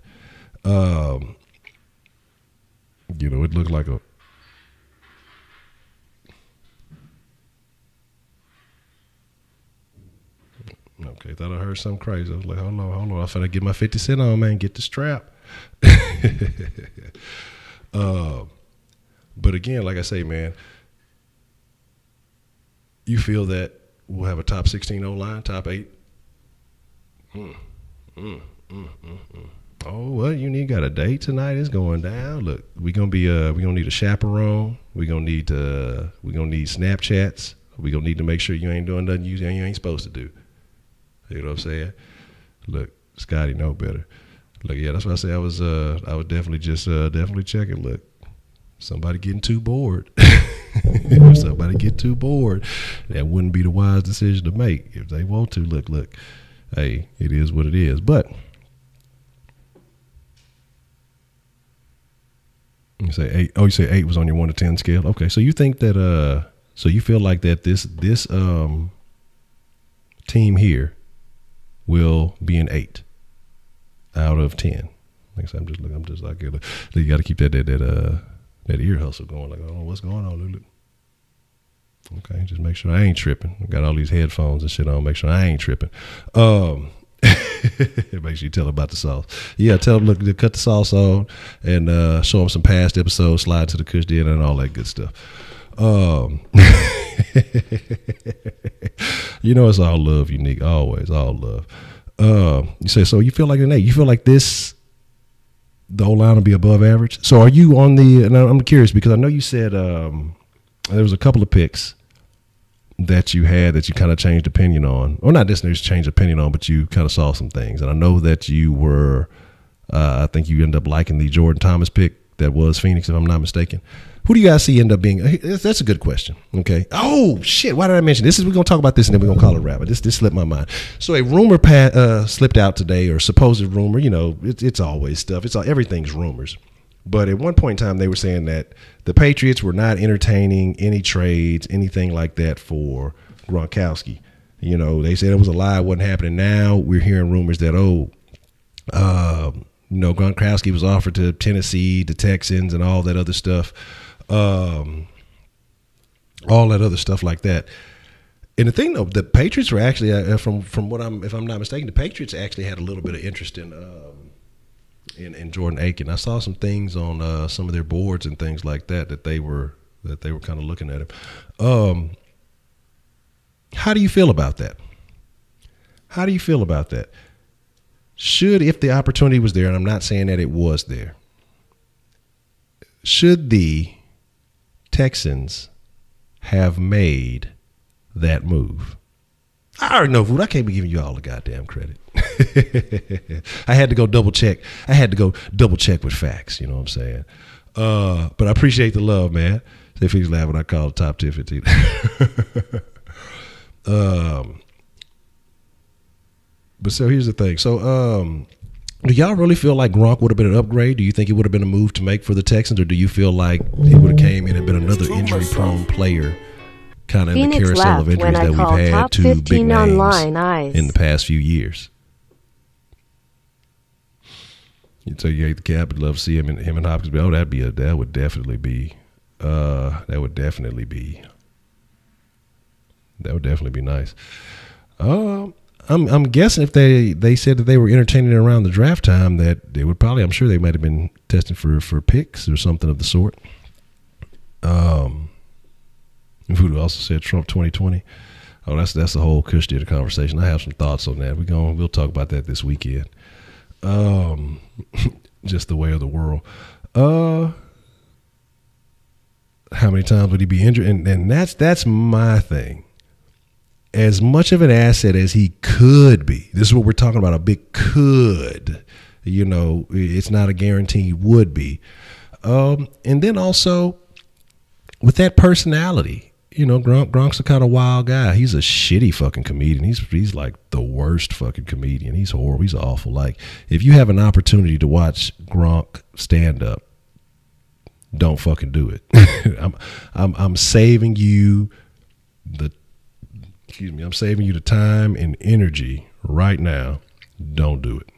it looked like a okay. Thought I heard something crazy. I was like, hold on, I'm finna get my 50 cent on, man. Get the strap. But again, like I say, man, you feel that we'll have a top 16 O-line, top 8? Oh, well, you got a date tonight. It's going down. Look, we're gonna need a chaperone. We're gonna need Snapchats. We're gonna need to make sure you ain't doing nothing you ain't supposed to do. You know what I'm saying? Look, Scotty know better. Look, yeah, that's why I say I was definitely checking. Look, somebody getting too bored. If somebody get too bored, that wouldn't be the wise decision to make. If they want to, look, hey, it is what it is. But you say 8. Oh, you say 8 was on your 1 to 10 scale. Okay, so you think that so you feel like that this team here will be an 8 out of 10. Like I said, I'm just like you got to keep that ear hustle going. Like, oh, what's going on, Lulu? Okay, just make sure I ain't tripping. I got all these headphones and shit on. Make sure I ain't tripping. Make sure you tell them about the sauce. Yeah, tell them, look, to cut the sauce on and show them some past episodes, slide to the Kush dinner and all that good stuff. It's all love, Unique. Always, all love. You say, so you feel like an 8. You feel like the O-line will be above average. So are you on and I'm curious because I know you said there was a couple of picks that you had that you kind of changed opinion on, or not necessarily changed opinion on, but you kind of saw some things. And I know that you were, I think you ended up liking the Jordan Thomas pick that was Phoenix, if I'm not mistaken. Who do you guys see end up being? That's a good question. Okay. Oh shit! Why did I mention this? We're gonna talk about this and then we're gonna call it a wrap. But this slipped my mind. So a rumor slipped out today, or supposed rumor. You know, it's always stuff. Everything's rumors. But at one point in time, they were saying that the Patriots were not entertaining any trades, anything like that for Gronkowski. You know, they said it was a lie, it wasn't happening. Now we're hearing rumors that Gronkowski was offered to Tennessee, the Texans, and all that other stuff. All that other stuff like that. And the thing though, the Patriots were actually, if I'm not mistaken, the Patriots actually had a little bit of interest in Jordan Aiken. I saw some things on some of their boards and things like that they were kind of looking at him. How do you feel about that? How do you feel about that? If the opportunity was there, and I'm not saying that it was there, should the Texans have made that move? I already know, Voodoo. I can't be giving you all the goddamn credit. I had to go double check. With facts. You know what I'm saying? But I appreciate the love, man. If he's laughing, I call the top 10, 15. But so here's the thing. So, do y'all really feel like Gronk would have been an upgrade? Do you think it would have been a move to make for the Texans, or do you feel like he would have came in and been another injury-prone player, kind of in the carousel of injuries that we've had to big names in the past few years? So you hate the cap, I'd love to see him and Hopkins. Oh, that would definitely be nice. I'm guessing if they said that they were entertaining around the draft time, that they would probably, I'm sure they might have been testing for picks or something of the sort. Voodoo also said Trump 2020. Oh, that's the whole Kush theater conversation. I have some thoughts on that. We'll talk about that this weekend. Just the way of the world. How many times would he be injured? And that's my thing. As much of an asset as he could be, this is what we're talking about, a big could. You know, it's not a guarantee he would be. And then also with that personality, you know, Gronk's a kind of wild guy. He's a shitty fucking comedian. He's like the worst fucking comedian. He's horrible. He's awful. Like, if you have an opportunity to watch Gronk stand up, don't fucking do it. I'm saving you the time and energy right now. Don't do it.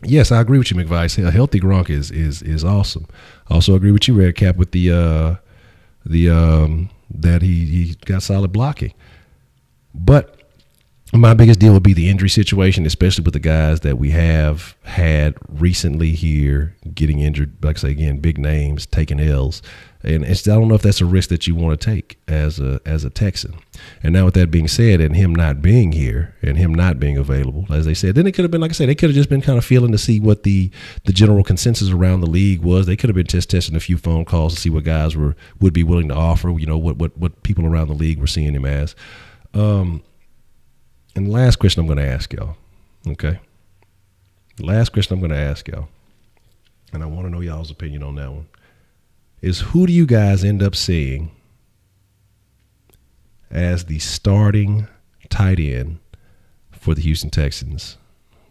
Yes, I agree with you, McVice. A healthy Gronk is awesome. Also agree with you, Red Cap, with the that he got solid blocking. But my biggest deal would be the injury situation, especially with the guys that we have had recently here getting injured. Like I say again, big names taking L's, and I don't know if that's a risk that you want to take as a Texan. And now with that being said, and him not being here and him not being available, as they said, then it could have been, like I said, they could have just been kind of feeling to see what the general consensus around the league was. They could have been just testing a few phone calls to see what guys would be willing to offer. You know, what people around the league were seeing him as. And the last question I'm going to ask y'all, okay? The last question I'm going to ask y'all, and I want to know y'all's opinion on that one, is who do you guys end up seeing as the starting tight end for the Houston Texans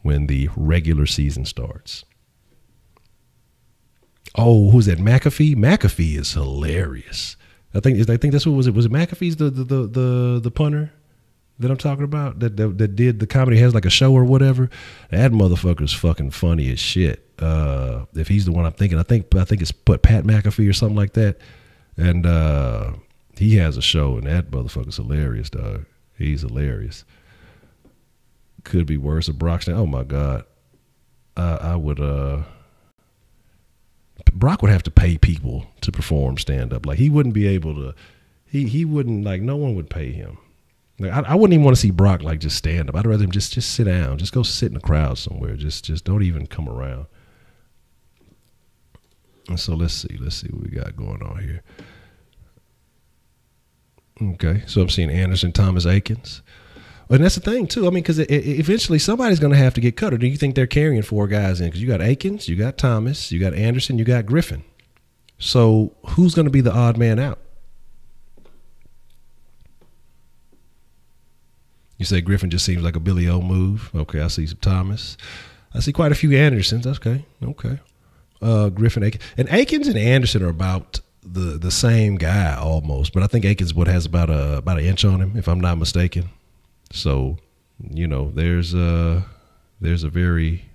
when the regular season starts? Oh, who's that? McAfee? McAfee is hilarious. I think that's what was it. Was it McAfee's the punter that I'm talking about that did the comedy, has like a show or whatever? That motherfucker's fucking funny as shit. If he's the one I'm thinking, I think it's Pat McAfee or something like that. And he has a show, and that motherfucker's hilarious, dog. He's hilarious. Could be worse. Brock's. Oh my God. I would. Brock would have to pay people to perform stand up. Like, he wouldn't be able to. He wouldn't, like, no one would pay him. Like, I wouldn't even want to see Brock like just stand up. I'd rather him just sit down. Just go sit in the crowd somewhere. Just don't even come around. And so let's see what we got going on here. Okay, so I'm seeing Anderson, Thomas, Akins. And that's the thing, too. I mean, because eventually somebody's going to have to get cut. Or do you think they're carrying 4 guys in? Because you got Akins, you got Thomas, you got Anderson, you got Griffin. So who's going to be the odd man out? You say Griffin just seems like a Billy O move. Okay, I see some Thomas. I see quite a few Andersons. Okay. Griffin, Akins. And Akins and Anderson are about the same guy almost. But I think Akins has about an inch on him, if I'm not mistaken. So, there's a very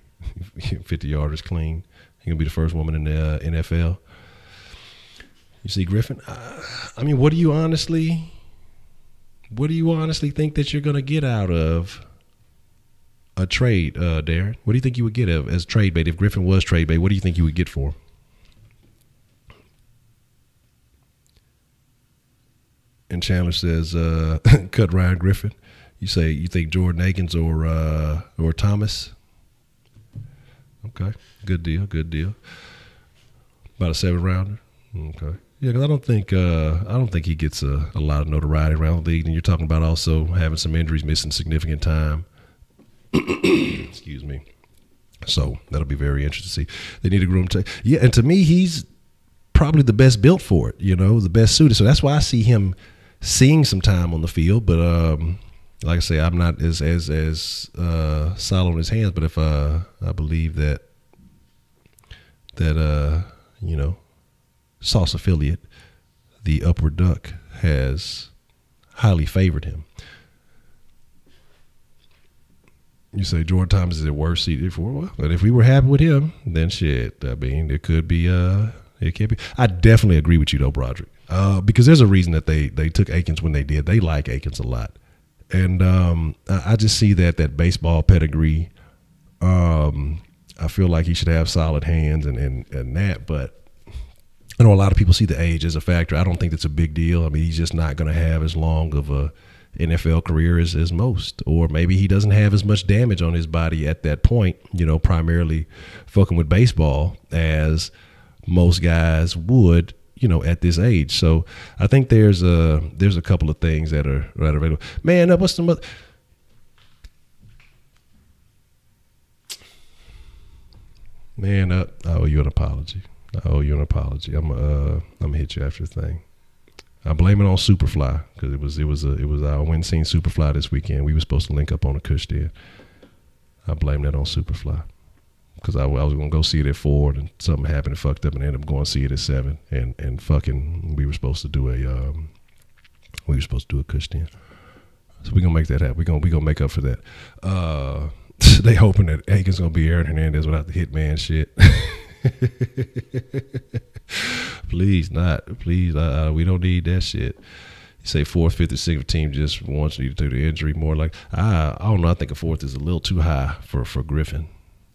50-yarders clean. He's going to be the first woman in the NFL. You see Griffin? I mean, what do you honestly think that you're going to get out of a trade, Darren? What do you think you would get as trade bait? If Griffin was trade bait, what do you think you would get for him? And Chandler says, cut Ryan Griffin. You say you think Jordan Akins or Thomas? Okay, good deal. About a 7-rounder. Okay, yeah, because I don't think he gets a lot of notoriety around the league. And you're talking about also having some injuries, missing significant time. Excuse me. So that'll be very interesting to see. They need a groom. Yeah, and to me, he's probably the best built for it. The best suited. So that's why I see him seeing some time on the field, but. Like I say, I'm not as solid on his hands, but if I believe that Sauce affiliate, the Upward Duck, has highly favored him. You say Jordan Thomas is the worst seated for, well, but if we were happy with him, then shit. I mean, it could be. It can't be. I definitely agree with you though, Broderick, because there's a reason that they took Akins when they did. They like Akins a lot. And I just see that baseball pedigree. I feel like he should have solid hands and that. But I know a lot of people see the age as a factor. I don't think that's a big deal. I mean, he's just not going to have as long of a NFL career as most. Or maybe he doesn't have as much damage on his body at that point, primarily fucking with baseball as most guys would. At this age. So I think there's a couple of things that are available. Man, what's the mother? Man, I owe you an apology. I'm gonna hit you after the thing. I blame it on Superfly because it was I went and seen Superfly this weekend. We were supposed to link up on a Kush there. I blame that on Superfly. Because I was going to go see it at 4 and something happened and fucked up and ended up going to see it at 7 and fucking we were supposed to do a Kush then. So we're going to make that happen. We're going to make up for that. They hoping that Akins going to be Aaron Hernandez without the hitman shit. Please not. Please. We don't need that shit. You say 4th, 5th, or 6th team just wants you to do the injury more like I don't know. I think a 4th is a little too high for Griffin.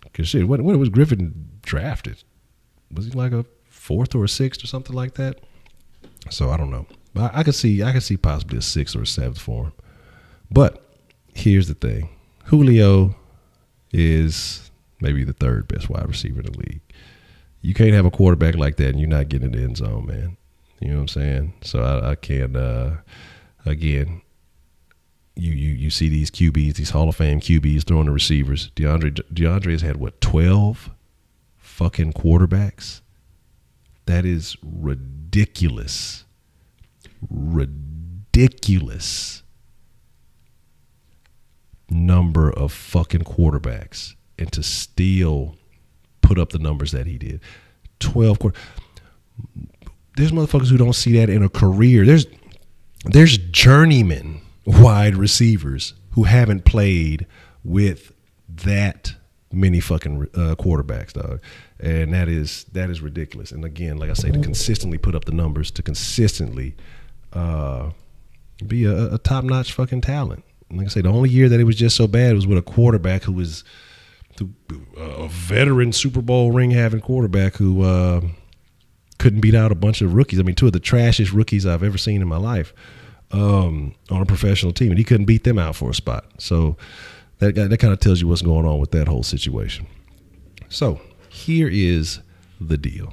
Because shit, when was Griffin drafted? Was he like a 4th or a 6th or something like that? So I don't know. I could see possibly a 6th or a 7th for him. But here's the thing: Julio is maybe the 3rd best wide receiver in the league. You can't have a quarterback like that and you're not getting in the end zone, man. You know what I'm saying? So I can't. Again. You see these QBs, these Hall of Fame QBs throwing the receivers. DeAndre has had, 12 fucking quarterbacks? That is ridiculous. Ridiculous number of fucking quarterbacks. And to still put up the numbers that he did. 12 There's motherfuckers who don't see that in a career. There's journeymen wide receivers who haven't played with that many fucking quarterbacks, dog, and that is ridiculous. And again, like I say, to consistently put up the numbers, to consistently be a top-notch fucking talent. And like I say, the only year that it was just so bad was with a quarterback who was a veteran Super Bowl ring-having quarterback who couldn't beat out a bunch of rookies. I mean, 2 of the trashiest rookies I've ever seen in my life. On a professional team, and he couldn't beat them out for a spot. So that kind of tells you what's going on with that whole situation. So here is the deal.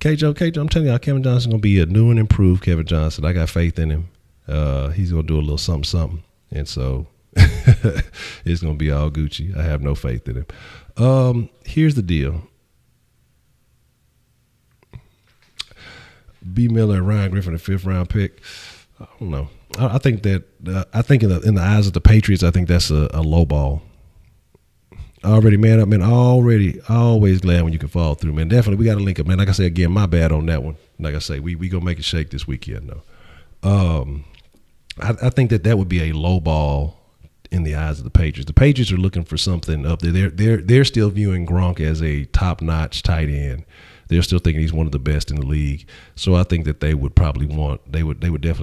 K-Joe, I'm telling y'all, Kevin Johnson's going to be a new and improved Kevin Johnson. I got faith in him. He's going to do a little something. And so it's going to be all Gucci. I have no faith in him. Here's the deal. B. Miller and Ryan Griffin, a 5th round pick. I don't know. I think that I think in the eyes of the Patriots, I think that's a low ball. Already, man. I've been always glad when you can fall through, man. Definitely, we got to link up, man. Like I say again, my bad on that one. Like I say, we gonna make it shake this weekend, though. I think that would be a low ball in the eyes of the Patriots. The Patriots are looking for something up there. They're still viewing Gronk as a top notch tight end. They're still thinking he's one of the best in the league. So I think that they would definitely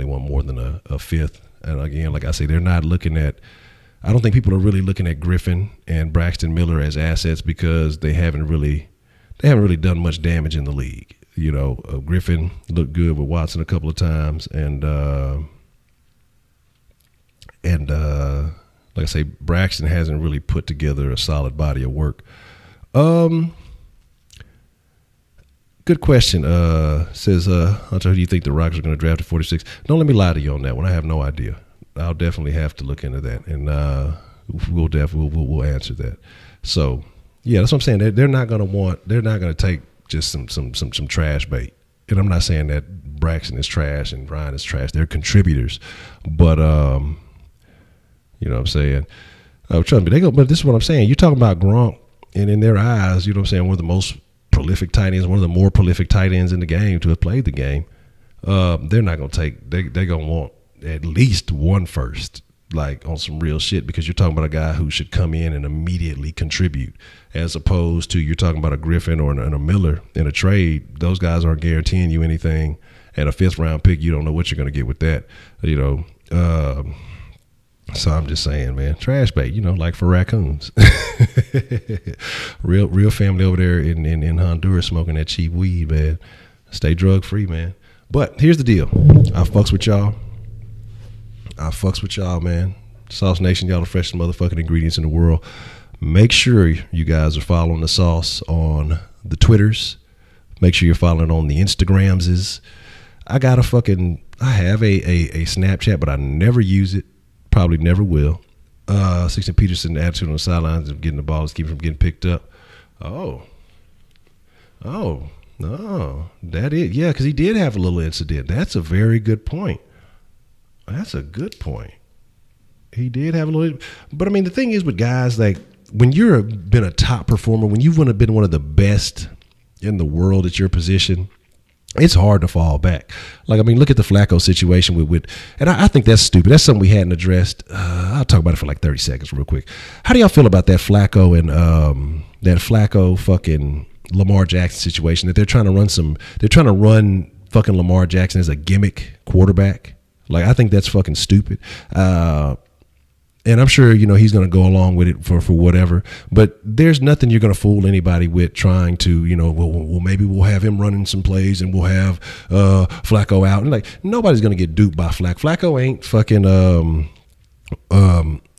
want more than a 5th. And again, like I say, they're not looking at. I don't think people are really looking at Griffin and Braxton Miller as assets because they haven't really done much damage in the league. You know, Griffin looked good with Watson a couple of times, and like I say, Braxton hasn't really put together a solid body of work. Good question. Says, Honcho, who do you think the Rockets are going to draft at 46? Don't let me lie to you on that one. I have no idea. I'll definitely have to look into that, and we'll answer that. So, yeah, that's what I'm saying. They're not going to take just some trash bait. And I'm not saying that Braxton is trash and Ryan is trash. They're contributors, but you know what I'm saying. Trust me, but this is what I'm saying. You're talking about Gronk, and in their eyes, you know what I'm saying, one of the most prolific tight ends, one of the more prolific tight ends in the game to have played the game. They're not going to take. They're going to want at least one first, like on some real shit, because you're talking about a guy who should come in and immediately contribute, as opposed to you're talking about a Griffin or a Miller in a trade. Those guys aren't guaranteeing you anything, and a 5th round pick, you don't know what you're going to get with that, you know. So I'm just saying, man, trash bait, you know, like for raccoons. real family over there in Honduras smoking that cheap weed, man. Stay drug free, man. But here's the deal. I fucks with y'all, man. Sauce Nation, y'all the freshest motherfucking ingredients in the world. Make sure you guys are following the Sauce on the Twitters. Make sure you're following on the Instagrams. I have a Snapchat, but I never use it. Probably never will. 16 Peterson attitude on the sidelines of getting the ball is keeping from getting picked up. Oh, that is, yeah, because he did have a little incident. That's a very good point. That's a good point. He did have a little, but I mean, the thing is with guys, like when you've been a top performer, when you've been one of the best in the world at your position, it's hard to fall back. Like, I mean, look at the Flacco situation with and I think that's stupid. That's something we hadn't addressed. I'll talk about it for like 30 seconds real quick. How do y'all feel about that Flacco and fucking Lamar Jackson situation, that they're trying to run fucking Lamar Jackson as a gimmick quarterback? Like, I think that's fucking stupid. And I'm sure, you know, he's going to go along with it for whatever. But there's nothing you're going to fool anybody with trying to, you know, well, maybe we'll have him running some plays and we'll have Flacco out. And like, nobody's going to get duped by Flacco. Flacco ain't fucking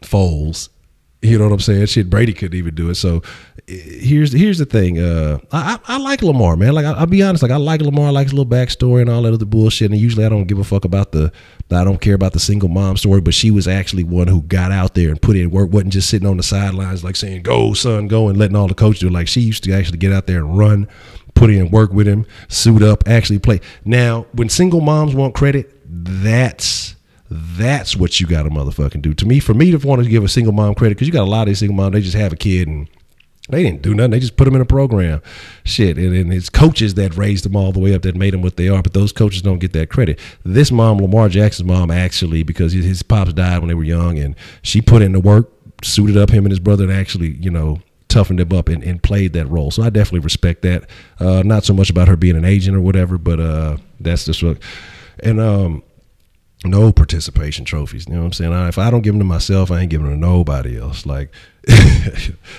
Foles. You know what I'm saying? Shit, Brady couldn't even do it. So here's the thing. I like Lamar, man. Like, I'll be honest. Like, I like Lamar. I like his little backstory and all that other bullshit. And usually I don't give a fuck about I don't care about the single mom story. But she was actually one who got out there and put in work. Wasn't just sitting on the sidelines like saying, "Go, son, go," and letting all the coaches do it. Like, she used to actually get out there and run, put in work with him, suit up, actually play. Now, when single moms want credit, that's what you got to motherfucking do. For me to want to give a single mom credit, because you got a lot of these single moms, they just have a kid and they didn't do nothing. They just put them in a program. Shit. And it's coaches that raised them all the way up that made them what they are, but those coaches don't get that credit. This mom, Lamar Jackson's mom, actually, because his pops died when they were young, and she put in the work, suited up him and his brother, and actually, you know, toughened him up and played that role. So I definitely respect that. Not so much about her being an agent or whatever, but that's just what. And no participation trophies. You know what I'm saying? If I don't give them to myself, I ain't giving them to nobody else. Like,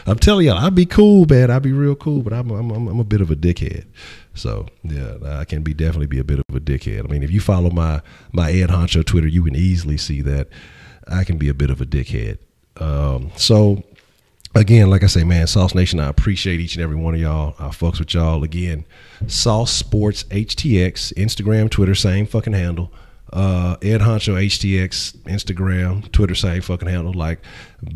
I'm telling y'all, I'd be cool, man. I'd be real cool, but I'm a bit of a dickhead. So yeah, I can definitely be a bit of a dickhead. I mean, if you follow my Ed Honcho Twitter, you can easily see that I can be a bit of a dickhead. So Again, like I say, man, Sauce Nation, I appreciate each and every one of y'all. I fucks with y'all. Again, Sauce Sports HTX, Instagram, Twitter, same fucking handle. Ed Honcho HTX, Instagram, Twitter, same fucking handle. Like,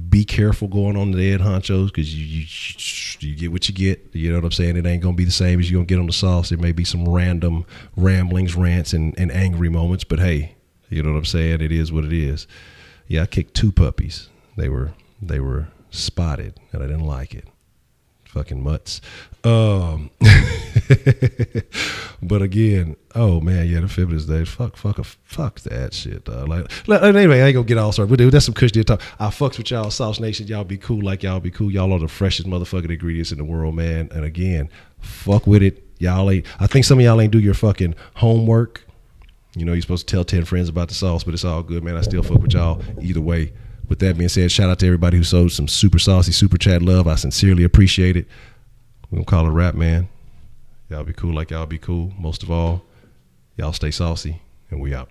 be careful going on the Ed Honchos because you get what you get. You know what I'm saying? It ain't gonna be the same as you're gonna get on the Sauce. There may be some random ramblings, rants, and angry moments, but hey, you know what I'm saying? It is what it is. Yeah, I kicked 2 puppies. They were spotted, and I didn't like it. Fucking mutts. But again, oh man, yeah, the Feminist Day. Fuck that shit, dog. Like anyway, I ain't gonna get all started. But that's some Kush talk. I fucks with y'all, Sauce Nation. Y'all be cool like y'all be cool. Y'all are the freshest motherfucking ingredients in the world, man. And again, fuck with it. Y'all ain't. I think some of y'all ain't do your fucking homework. You know, you're supposed to tell 10 friends about the sauce, but it's all good, man. I still fuck with y'all either way. With that being said, shout out to everybody who sold some super saucy, super chat love. I sincerely appreciate it. We're going to call it a wrap, man. Y'all be cool like y'all be cool. Most of all, y'all stay saucy, and we out.